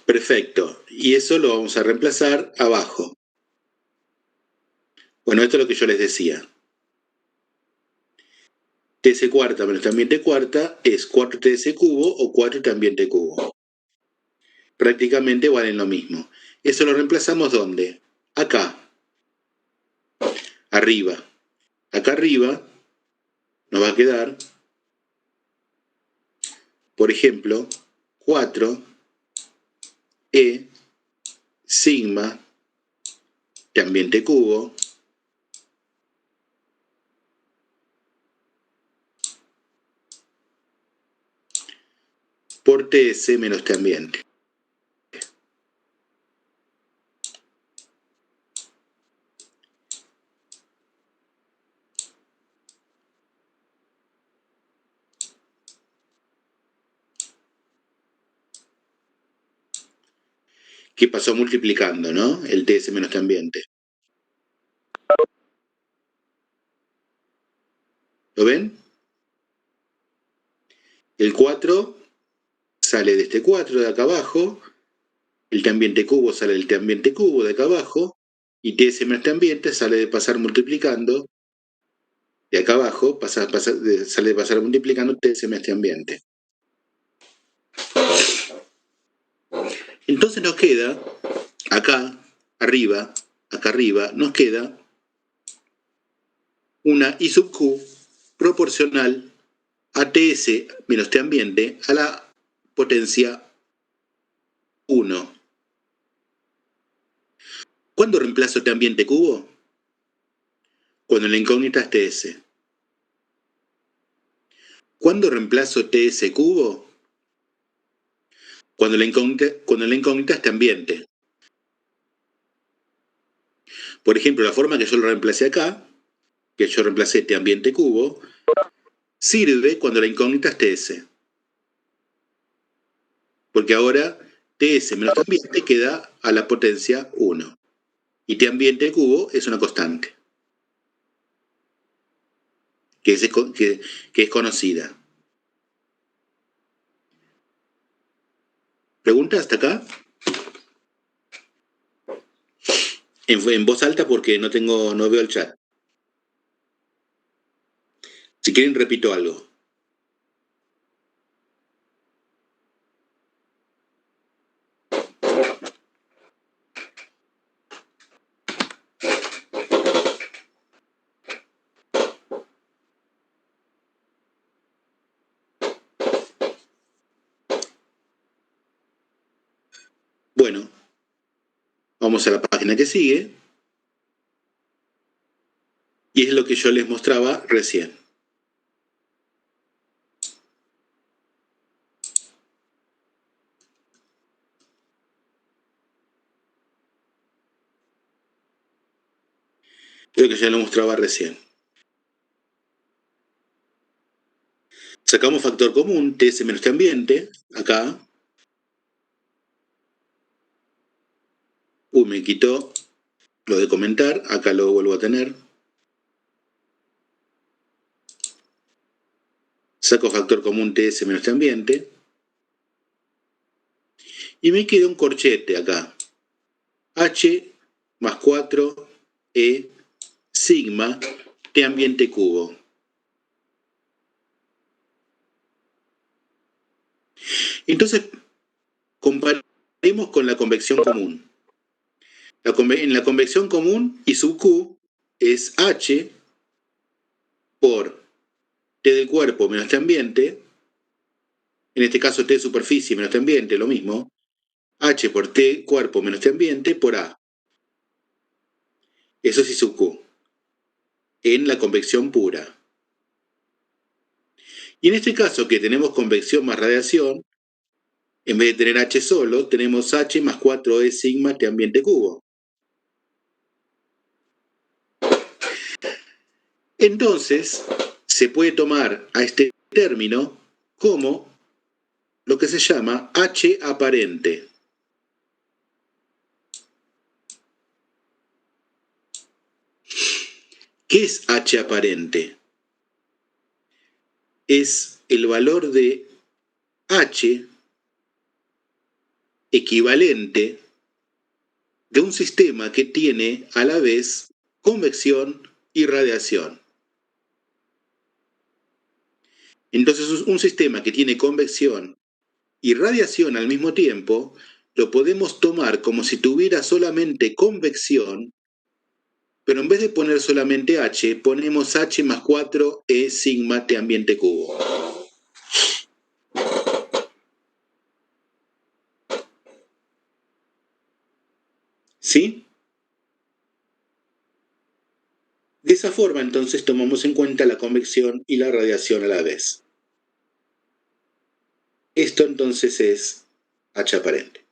Perfecto. Y eso lo vamos a reemplazar abajo. Bueno, esto es lo que yo les decía. TS cuarta menos T ambiente cuarta es 4 TS cubo o 4 T ambiente cubo. Prácticamente valen lo mismo. Eso lo reemplazamos ¿dónde? Acá. Arriba. Acá arriba nos va a quedar, por ejemplo, 4 E sigma T ambiente cubo por TS menos T ambiente. Que pasó multiplicando, ¿no? El TS menos T ambiente. ¿Lo ven? El 4 sale de este 4 de acá abajo, el T ambiente cubo sale del T ambiente cubo de acá abajo, y TS menos T ambiente sale de pasar multiplicando de acá abajo, sale de pasar multiplicando TS menos T ambiente. Entonces nos queda, acá arriba, nos queda una I sub Q proporcional a TS menos T ambiente a la potencia 1. ¿Cuándo reemplazo T ambiente cubo? Cuando la incógnita es TS. ¿Cuándo reemplazo TS cubo? Cuando la incógnita es T ambiente. Por ejemplo, la forma que yo lo reemplacé acá, que yo reemplacé T ambiente cubo, sirve cuando la incógnita es TS. Porque ahora TS menos T ambiente queda a la potencia 1. Y T ambiente cubo es una constante. Que es conocida. ¿Pregunta hasta acá? En voz alta porque no veo el chat. Si quieren repito algo. Bueno, vamos a la página que sigue. Y es lo que yo les mostraba recién. Es lo que ya les mostraba recién. Sacamos factor común, TS menos T ambiente, acá. Me quitó lo de comentar, acá lo vuelvo a tener. Saco factor común TS menos T ambiente. Y me queda un corchete acá. H más 4 E sigma T ambiente cubo. Entonces, comparemos con la convección común. En la convección común, I sub Q es H por T del cuerpo menos T ambiente, en este caso T de superficie menos T ambiente, lo mismo, H por T cuerpo menos T ambiente por A. Eso es I sub Q, en la convección pura. Y en este caso que tenemos convección más radiación, en vez de tener H solo, tenemos H más 4E sigma T ambiente cubo. Entonces, se puede tomar a este término como lo que se llama H aparente. ¿Qué es H aparente? Es el valor de H equivalente de un sistema que tiene a la vez convección y radiación. Entonces, un sistema que tiene convección y radiación al mismo tiempo, lo podemos tomar como si tuviera solamente convección, pero en vez de poner solamente H, ponemos H más 4E sigma T ambiente cubo. ¿Sí? De esa forma, entonces, tomamos en cuenta la convección y la radiación a la vez. Esto, entonces, es H aparente.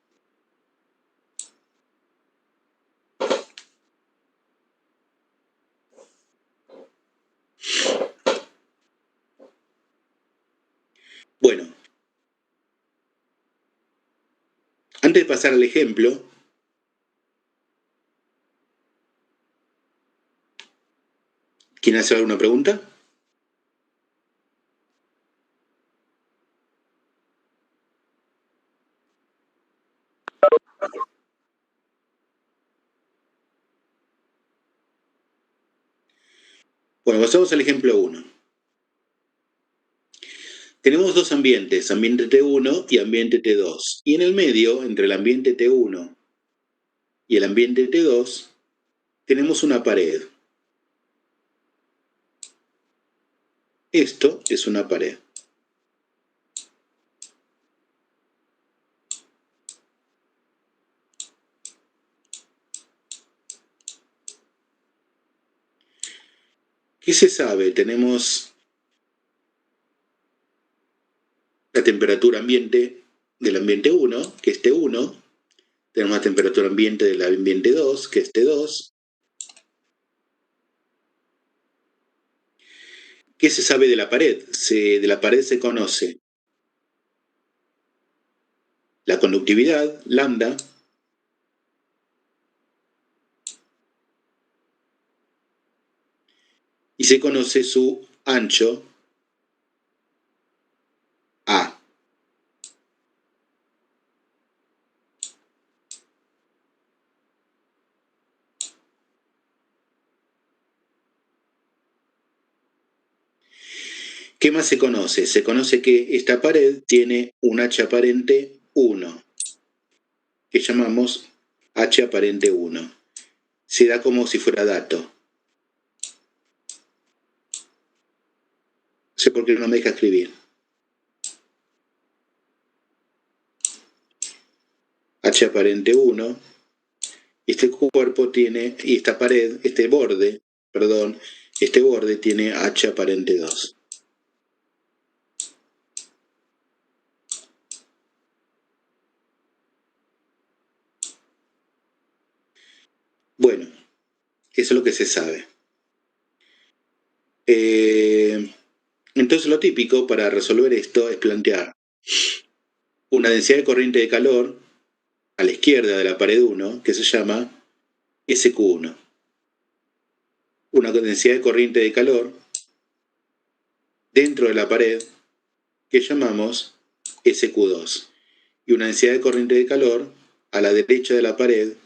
Bueno, antes de pasar al ejemplo, ¿quién hace alguna pregunta? Bueno, pasamos al ejemplo 1. Tenemos dos ambientes, ambiente T1 y ambiente T2. Y en el medio, entre el ambiente T1 y el ambiente T2, tenemos una pared. Esto es una pared. ¿Qué se sabe? Tenemos la temperatura ambiente del ambiente 1, que es T1. Tenemos la temperatura ambiente del ambiente 2, que es T2. ¿Qué se sabe de la pared? De la pared se conoce la conductividad, lambda, y se conoce su ancho, A. ¿Qué más se conoce? Se conoce que esta pared tiene un H aparente 1, que llamamos H aparente 1. Se da como si fuera dato. No sé por qué no me deja escribir. H aparente 1. Este cuerpo tiene, y esta pared, este borde tiene H aparente 2. Bueno, eso es lo que se sabe. Entonces lo típico para resolver esto es plantear una densidad de corriente de calor a la izquierda de la pared 1, que se llama SQ1. Una densidad de corriente de calor dentro de la pared que llamamos SQ2. Y una densidad de corriente de calor a la derecha de la pared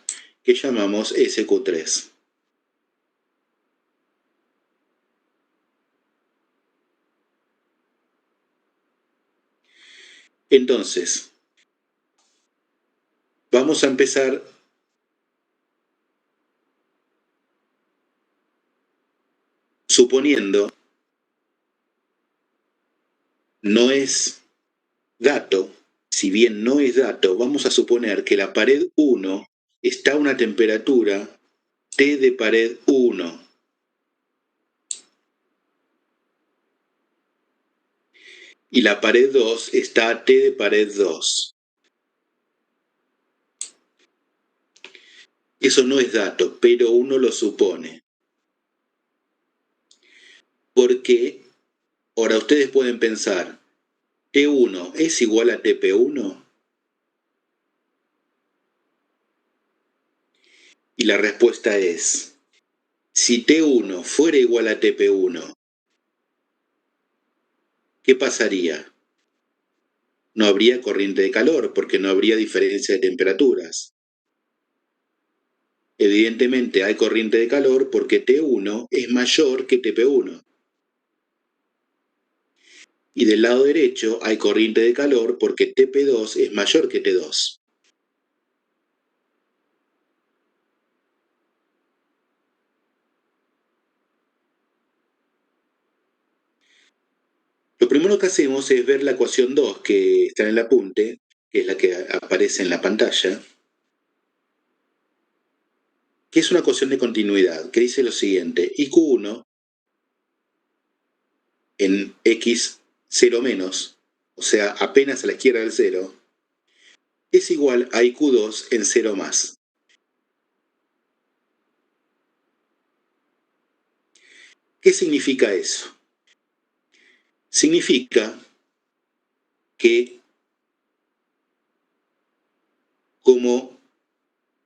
que llamamos SQ3. Entonces, vamos a empezar suponiendo, no es dato, si bien no es dato, vamos a suponer que la pared 1 está a una temperatura T de pared 1. Y la pared 2 está a T de pared 2. Eso no es dato, pero uno lo supone. Porque, ahora ustedes pueden pensar, T1 es igual a TP1. Y la respuesta es, si T1 fuera igual a TP1, ¿qué pasaría? No habría corriente de calor porque no habría diferencia de temperaturas. Evidentemente hay corriente de calor porque T1 es mayor que TP1. Y del lado derecho hay corriente de calor porque TP2 es mayor que T2. Lo primero que hacemos es ver la ecuación 2 que está en el apunte, que es la que aparece en la pantalla, que es una ecuación de continuidad, que dice lo siguiente: IQ1 en x0 menos, o sea, apenas a la izquierda del 0, es igual a IQ2 en 0 más. ¿Qué significa eso? Significa que como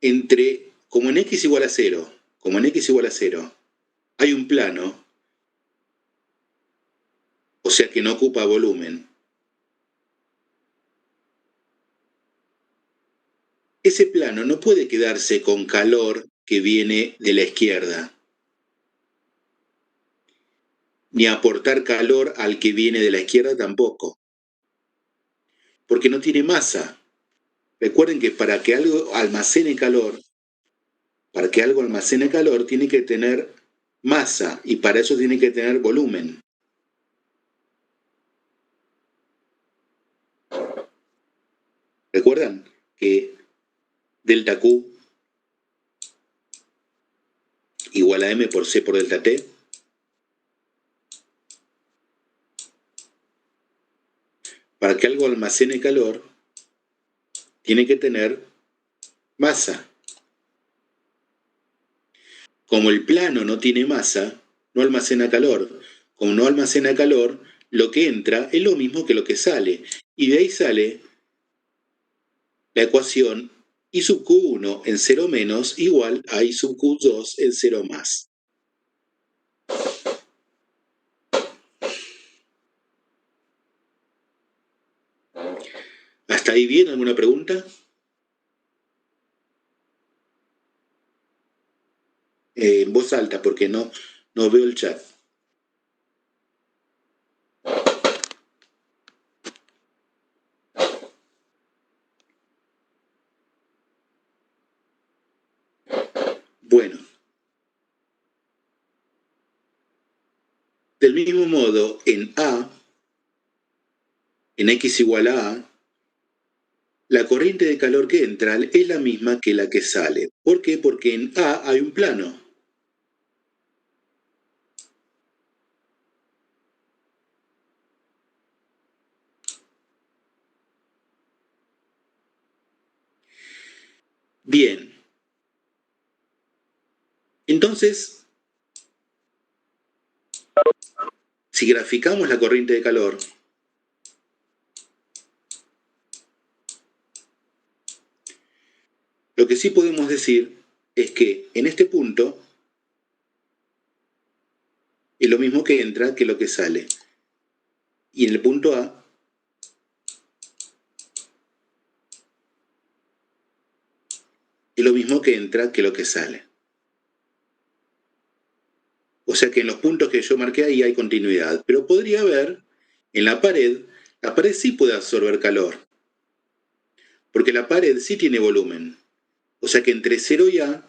en x igual a 0, hay un plano, o sea que no ocupa volumen, ese plano no puede quedarse con calor que viene de la izquierda, ni aportar calor al que viene de la izquierda tampoco. porque no tiene masa. Recuerden que para que algo almacene calor, tiene que tener masa y para eso tiene que tener volumen. ¿Recuerdan que delta Q igual a M por C por delta T? Para que algo almacene calor, tiene que tener masa. Como el plano no tiene masa, no almacena calor. Como no almacena calor, lo que entra es lo mismo que lo que sale. Y de ahí sale la ecuación I sub Q1 en 0 menos igual a I sub Q2 en 0 más. ¿Hasta ahí bien? ¿Alguna pregunta? En voz alta, porque no veo el chat. Bueno. Del mismo modo, en A, en X igual a A, la corriente de calor que entra es la misma que la que sale. ¿Por qué? Porque en A hay un plano. Bien. Entonces, si graficamos la corriente de calor, lo que sí podemos decir es que en este punto es lo mismo que entra que lo que sale. Y en el punto A es lo mismo que entra que lo que sale. O sea que en los puntos que yo marqué ahí hay continuidad. Pero podría haber, en la pared sí puede absorber calor. Porque la pared sí tiene volumen. O sea que entre 0 y A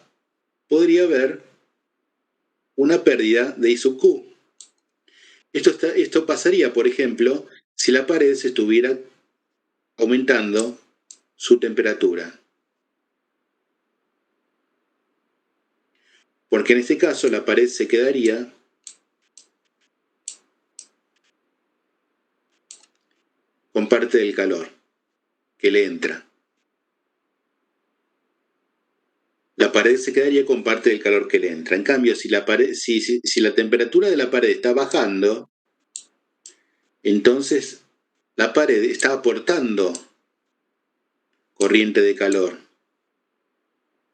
podría haber una pérdida de I sub Q. Esto pasaría, por ejemplo, si la pared se estuviera aumentando su temperatura. Porque en este caso la pared se quedaría con parte del calor que le entra. La pared se quedaría con parte del calor que le entra. En cambio, si la temperatura de la pared está bajando, entonces la pared está aportando corriente de calor.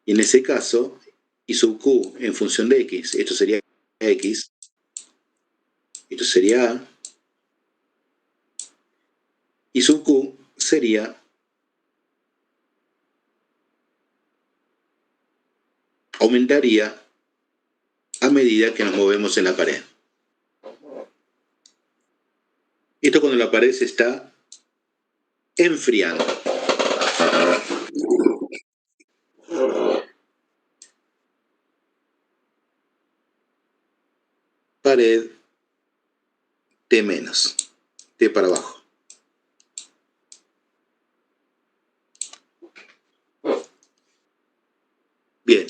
Y en ese caso, I sub Q en función de X, esto sería X, esto sería A, I sub Q sería aumentaría a medida que nos movemos en la pared. Esto cuando la pared se está enfriando. Pared T menos, T para abajo. Bien.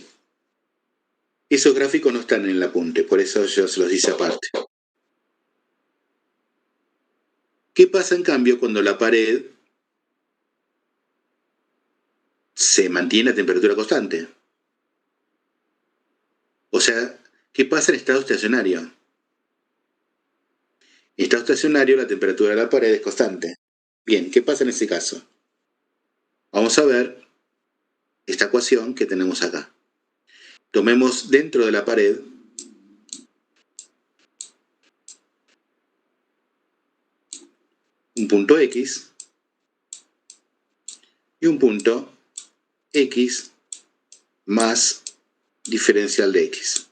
Esos gráficos no están en el apunte, por eso yo se los hice aparte. ¿Qué pasa en cambio cuando la pared se mantiene a temperatura constante? O sea, ¿qué pasa en estado estacionario? En estado estacionario la temperatura de la pared es constante. Bien, ¿qué pasa en ese caso? Vamos a ver esta ecuación que tenemos acá. Tomemos dentro de la pared un punto X y un punto X más diferencial de X.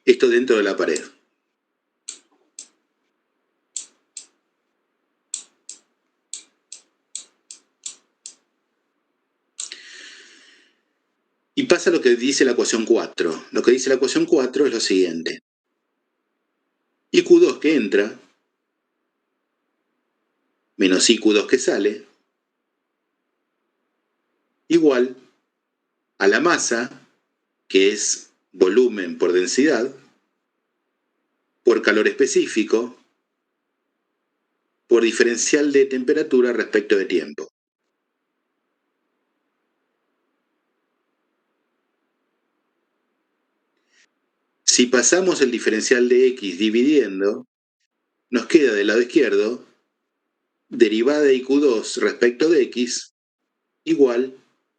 Esto dentro de la pared. Y pasa lo que dice la ecuación 4. Lo que dice la ecuación 4 es lo siguiente. IQ2 que entra menos IQ2 que sale igual a la masa, que es volumen por densidad, por calor específico, por diferencial de temperatura respecto de tiempo. Si pasamos el diferencial de x dividiendo, nos queda del lado izquierdo derivada de IQ2 respecto de x igual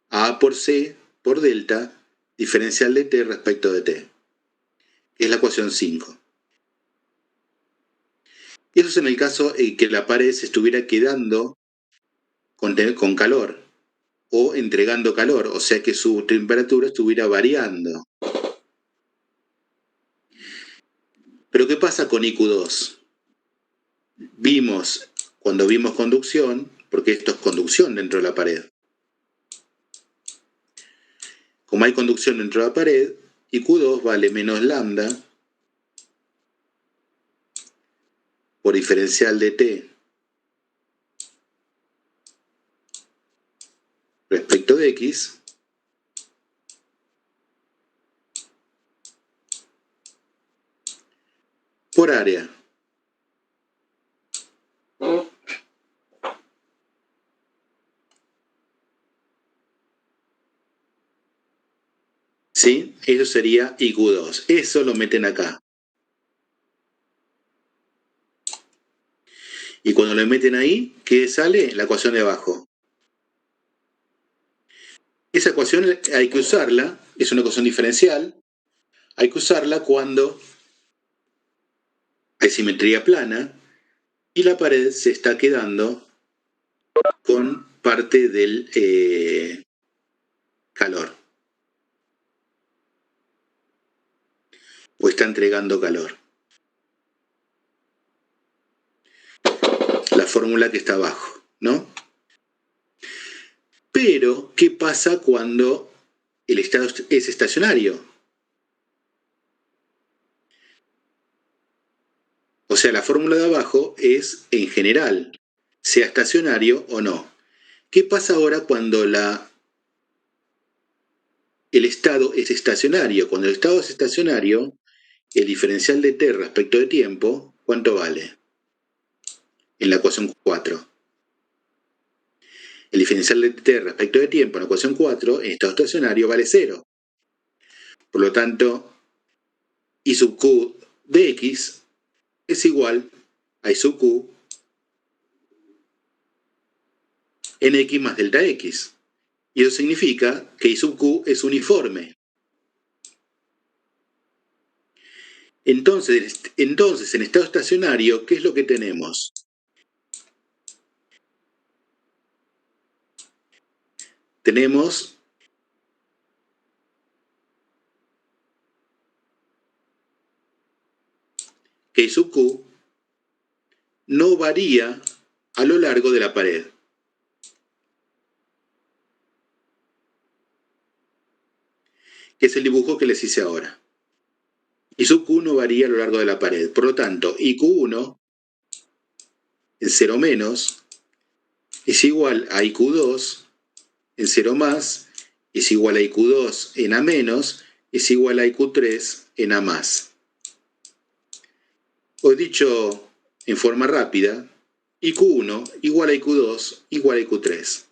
a A por C por delta diferencial de t respecto de t, que es la ecuación 5. Y eso es en el caso en que la pared se estuviera quedando con calor o entregando calor, o sea que su temperatura estuviera variando. Pero ¿qué pasa con IQ2? Cuando vimos conducción, porque esto es conducción dentro de la pared. Como hay conducción dentro de la pared, IQ2 vale menos lambda por diferencial de t respecto de x por área. ¿Sí? Eso sería IQ2. Eso lo meten acá. Y cuando lo meten ahí, ¿qué sale? La ecuación de abajo. Esa ecuación hay que usarla, es una ecuación diferencial, hay que usarla cuando hay simetría plana y la pared se está quedando con parte del calor. O está entregando calor. La fórmula que está abajo, ¿no? Pero, ¿qué pasa cuando el estado es estacionario? O sea, la fórmula de abajo es en general, sea estacionario o no. ¿Qué pasa ahora cuando el estado es estacionario? Cuando el estado es estacionario, el diferencial de t respecto de tiempo, ¿cuánto vale? En la ecuación 4. El diferencial de t respecto de tiempo en la ecuación 4, en estado estacionario, vale 0. Por lo tanto, I sub q de x es igual a I sub q en x más delta x. Y eso significa que I sub q es uniforme. Entonces, en estado estacionario, ¿qué es lo que tenemos? Tenemos que I sub q no varía a lo largo de la pared. Que es el dibujo que les hice ahora. I sub q no varía a lo largo de la pared. Por lo tanto, IQ1 en 0 menos es igual a IQ2 en 0 más, es igual a IQ2 en A menos, es igual a IQ3 en A más. O dicho en forma rápida, IQ1 igual a IQ2 igual a IQ3.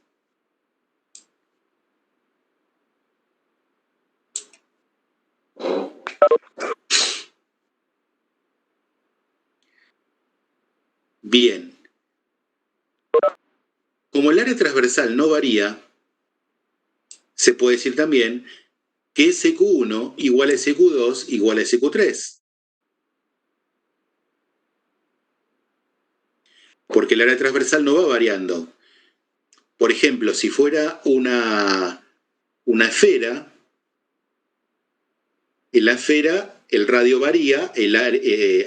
Bien. Como el área transversal no varía, se puede decir también que SQ1 igual a SQ2 igual a SQ3. Porque el área transversal no va variando. Por ejemplo, si fuera una esfera, en la esfera el radio varía,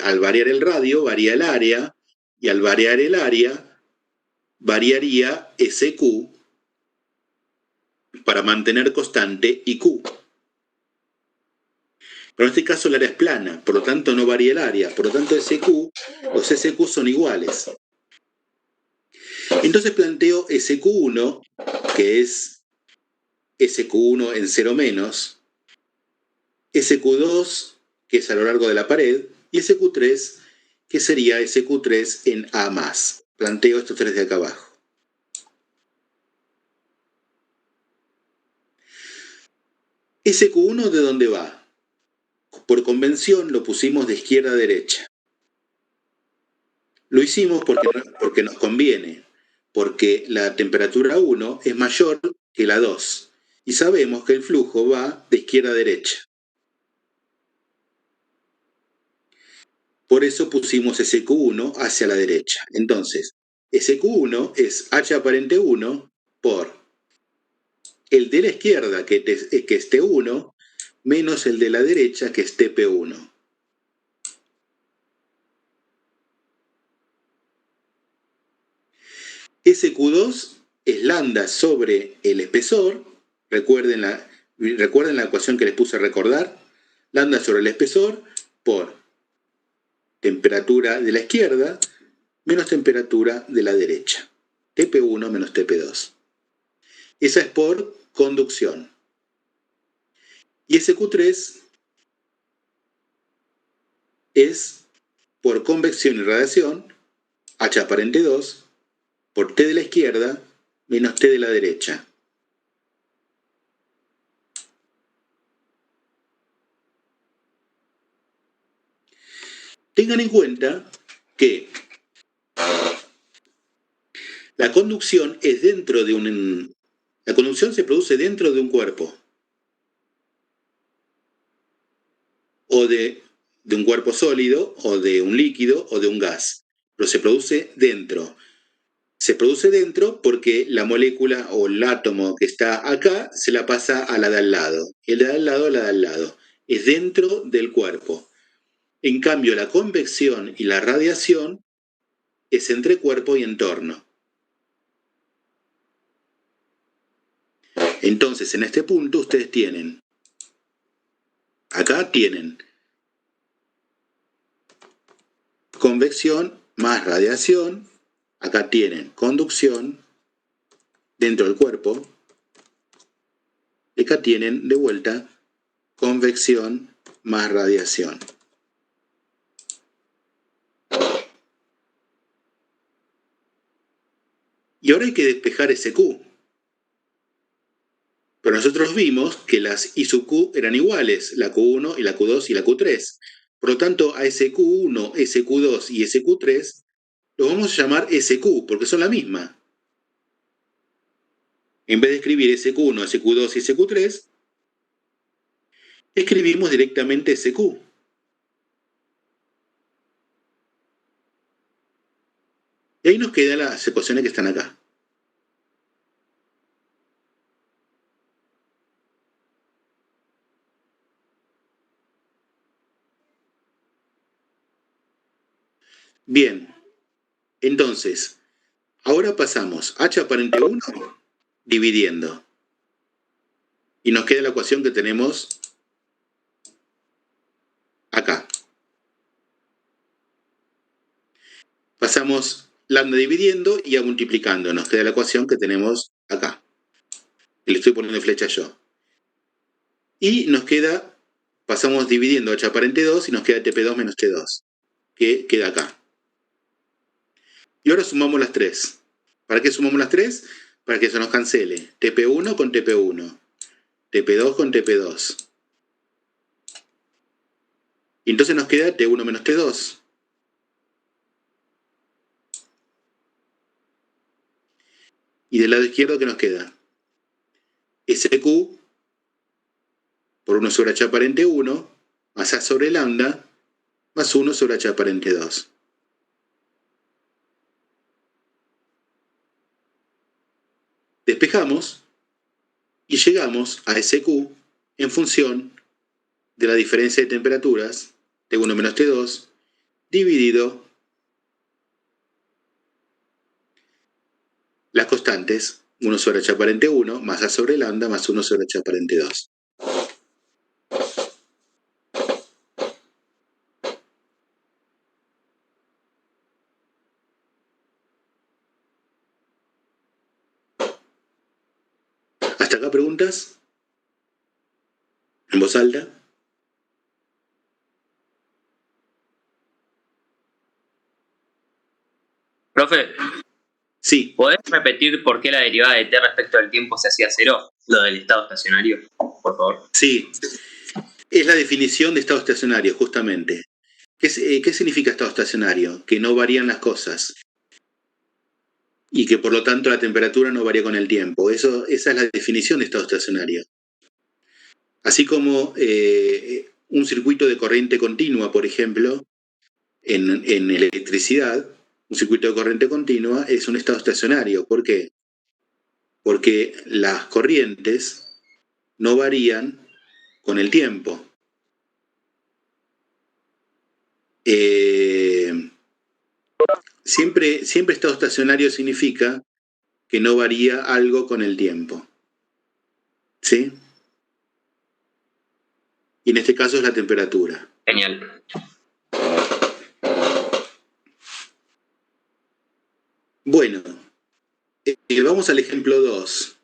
al variar el radio varía el área, y al variar el área variaría SQ para mantener constante IQ. Pero en este caso el área es plana, por lo tanto no varía el área, por lo tanto los SQ son iguales. Entonces planteo SQ1, que es SQ1 en 0 menos, SQ2, que es a lo largo de la pared, y SQ3, que sería SQ3 en A más. Planteo estos tres de acá abajo. SQ1, ¿de dónde va? Por convención lo pusimos de izquierda a derecha. Lo hicimos porque nos conviene, porque la temperatura 1 es mayor que la 2, y sabemos que el flujo va de izquierda a derecha. Por eso pusimos SQ1 hacia la derecha. Entonces, SQ1 es H aparente 1 por el de la izquierda, que es T1, menos el de la derecha, que es TP1. SQ2 es lambda sobre el espesor. Recuerden la ecuación que les puse a recordar. Lambda sobre el espesor por temperatura de la izquierda menos temperatura de la derecha. TP1 menos TP2. Esa es por conducción. Y SQ3 es por convección y radiación, H aparente 2, por T de la izquierda menos T de la derecha. Tengan en cuenta que la conducción es dentro de la conducción se produce dentro de un cuerpo. O de un cuerpo sólido, o de un líquido, o de un gas. Pero se produce dentro. Se produce dentro porque la molécula o el átomo que está acá se la pasa a la de al lado. Y el de al lado a la de al lado. Es dentro del cuerpo. En cambio, la convección y la radiación es entre cuerpo y entorno. Entonces, en este punto ustedes tienen, acá tienen convección más radiación, acá tienen conducción dentro del cuerpo, y acá tienen de vuelta convección más radiación. Y ahora hay que despejar ese Q. Pero nosotros vimos que las I sub Q eran iguales, la Q1 y la Q2 y la Q3. Por lo tanto, a SQ1, SQ2 y SQ3 los vamos a llamar SQ, porque son la misma. En vez de escribir SQ1, SQ2 y SQ3, escribimos directamente SQ. Y ahí nos quedan las ecuaciones que están acá. Bien, entonces, ahora pasamos H aparente 1 dividiendo. Y nos queda la ecuación que tenemos acá. Pasamos lambda dividiendo y a multiplicando. Nos queda la ecuación que tenemos acá. Le estoy poniendo flecha yo. Y nos queda, pasamos dividiendo H aparente 2 y nos queda TP2 menos T2, que queda acá. Y ahora sumamos las tres. ¿Para qué sumamos las tres? Para que eso nos cancele. TP1 con TP1. TP2 con TP2. Y entonces nos queda T1 menos T2. Y del lado izquierdo, ¿qué nos queda? SQ por 1 sobre H aparente 1, más A sobre lambda, más 1 sobre H aparente 2. Despejamos y llegamos a SQ en función de la diferencia de temperaturas, T1 menos T2, dividido las constantes 1 sobre h aparente 1, más a sobre lambda, más 1 sobre h aparente 2. ¿Hasta acá preguntas? ¿En voz alta? Profe, Sí. ¿podés repetir por qué la derivada de t respecto del tiempo se hacía cero? Lo del estado estacionario, por favor. Sí. Es la definición de estado estacionario, justamente. ¿Qué significa estado estacionario? Que no varían las cosas. Y que por lo tanto la temperatura no varía con el tiempo. Esa es la definición de estado estacionario. Así como un circuito de corriente continua, por ejemplo, en electricidad, un circuito de corriente continua es un estado estacionario. ¿Por qué? Porque las corrientes no varían con el tiempo. Siempre estado estacionario significa que no varía algo con el tiempo. ¿Sí? Y en este caso es la temperatura. Genial. Bueno, vamos al ejemplo 2.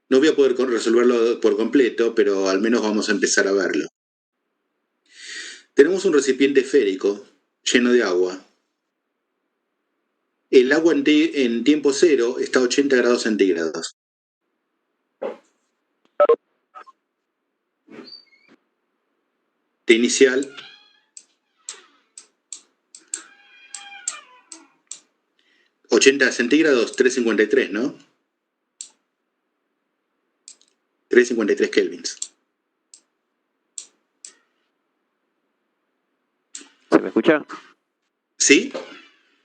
No voy a poder resolverlo por completo, pero al menos vamos a empezar a verlo. Tenemos un recipiente esférico lleno de agua. El agua en tiempo cero está a 80 grados centígrados. T inicial 80 centígrados, 353, ¿no? 353 kelvins. ¿Se me escucha? ¿Sí?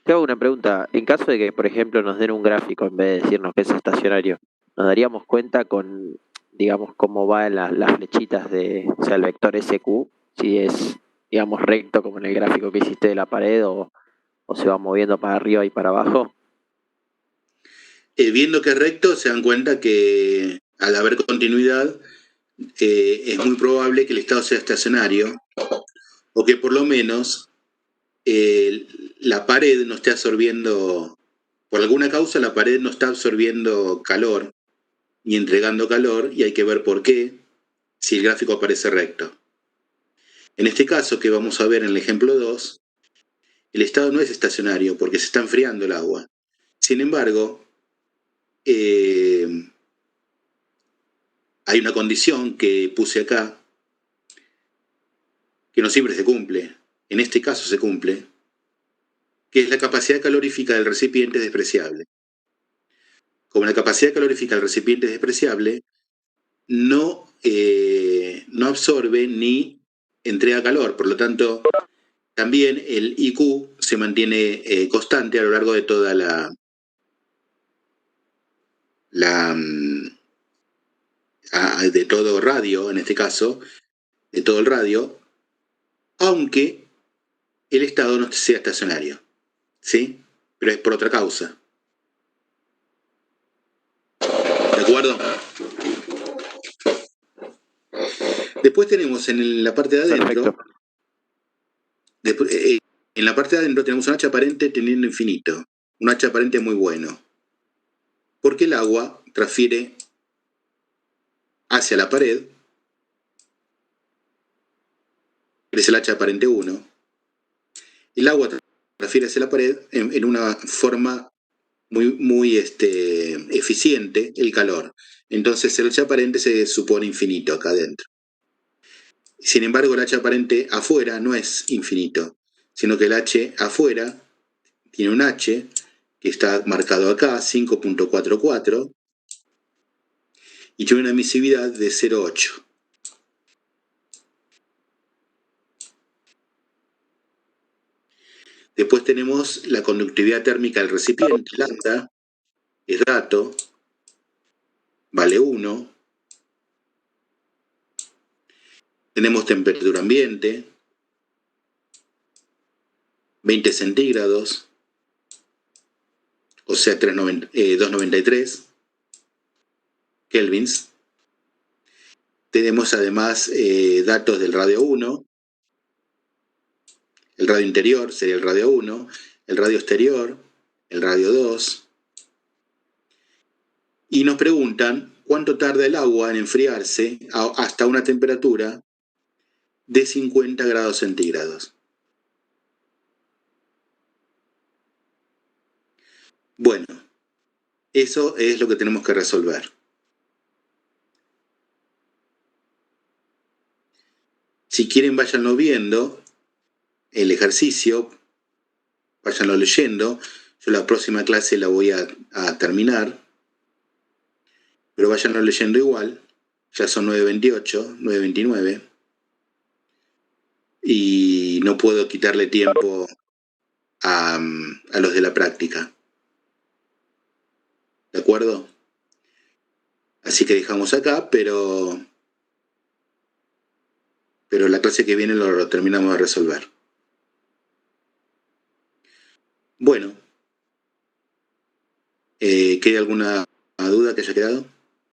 Te hago una pregunta. En caso de que, por ejemplo, nos den un gráfico en vez de decirnos que es estacionario, ¿nos daríamos cuenta con, digamos, cómo van las flechitas o sea, el vector SQ? Si es, digamos, recto como en el gráfico que hiciste de la pared o se va moviendo para arriba y para abajo. Viendo que es recto, se dan cuenta que al haber continuidad, es muy probable que el estado sea estacionario, o que por lo menos la pared no esté absorbiendo, por alguna causa la pared no está absorbiendo calor ni entregando calor, y hay que ver por qué, si el gráfico aparece recto. En este caso que vamos a ver en el ejemplo 2, el estado no es estacionario porque se está enfriando el agua. Sin embargo, hay una condición que puse acá que no siempre se cumple. En este caso se cumple, que es la capacidad calorífica del recipiente es despreciable. Como la capacidad calorífica del recipiente es despreciable, no absorbe ni entrega calor. Por lo tanto, también el IQ se mantiene constante a lo largo de toda de todo radio, en este caso, de todo el radio, aunque el estado no sea estacionario, ¿sí? Pero es por otra causa. ¿De acuerdo? Después tenemos en la parte de adentro, en la parte de adentro tenemos un H aparente teniendo infinito, un H aparente muy bueno, porque el agua transfiere hacia la pared, que es el H aparente 1, el agua transfiere hacia la pared en una forma muy eficiente el calor. Entonces el H aparente se supone infinito acá adentro. Sin embargo, el H aparente afuera no es infinito, sino que el H afuera tiene un H que está marcado acá, 5.44, y tiene una emisividad de 0,8. Después tenemos la conductividad térmica del recipiente, lambda, es dato, vale 1. Tenemos temperatura ambiente, 20 centígrados, o sea 293. kelvins. Tenemos además datos del radio 1, el radio interior sería el radio 1, el radio exterior, el radio 2. Y nos preguntan cuánto tarda el agua en enfriarse hasta una temperatura de 50 grados centígrados. Bueno, eso es lo que tenemos que resolver. Si quieren, váyanlo viendo, el ejercicio, váyanlo leyendo. Yo la próxima clase la voy a terminar, pero váyanlo leyendo igual. Ya son 9:28, 9:29, y no puedo quitarle tiempo a los de la práctica. ¿De acuerdo? Así que dejamos acá, pero la clase que viene lo terminamos de resolver. Bueno, ¿queda alguna duda que haya quedado?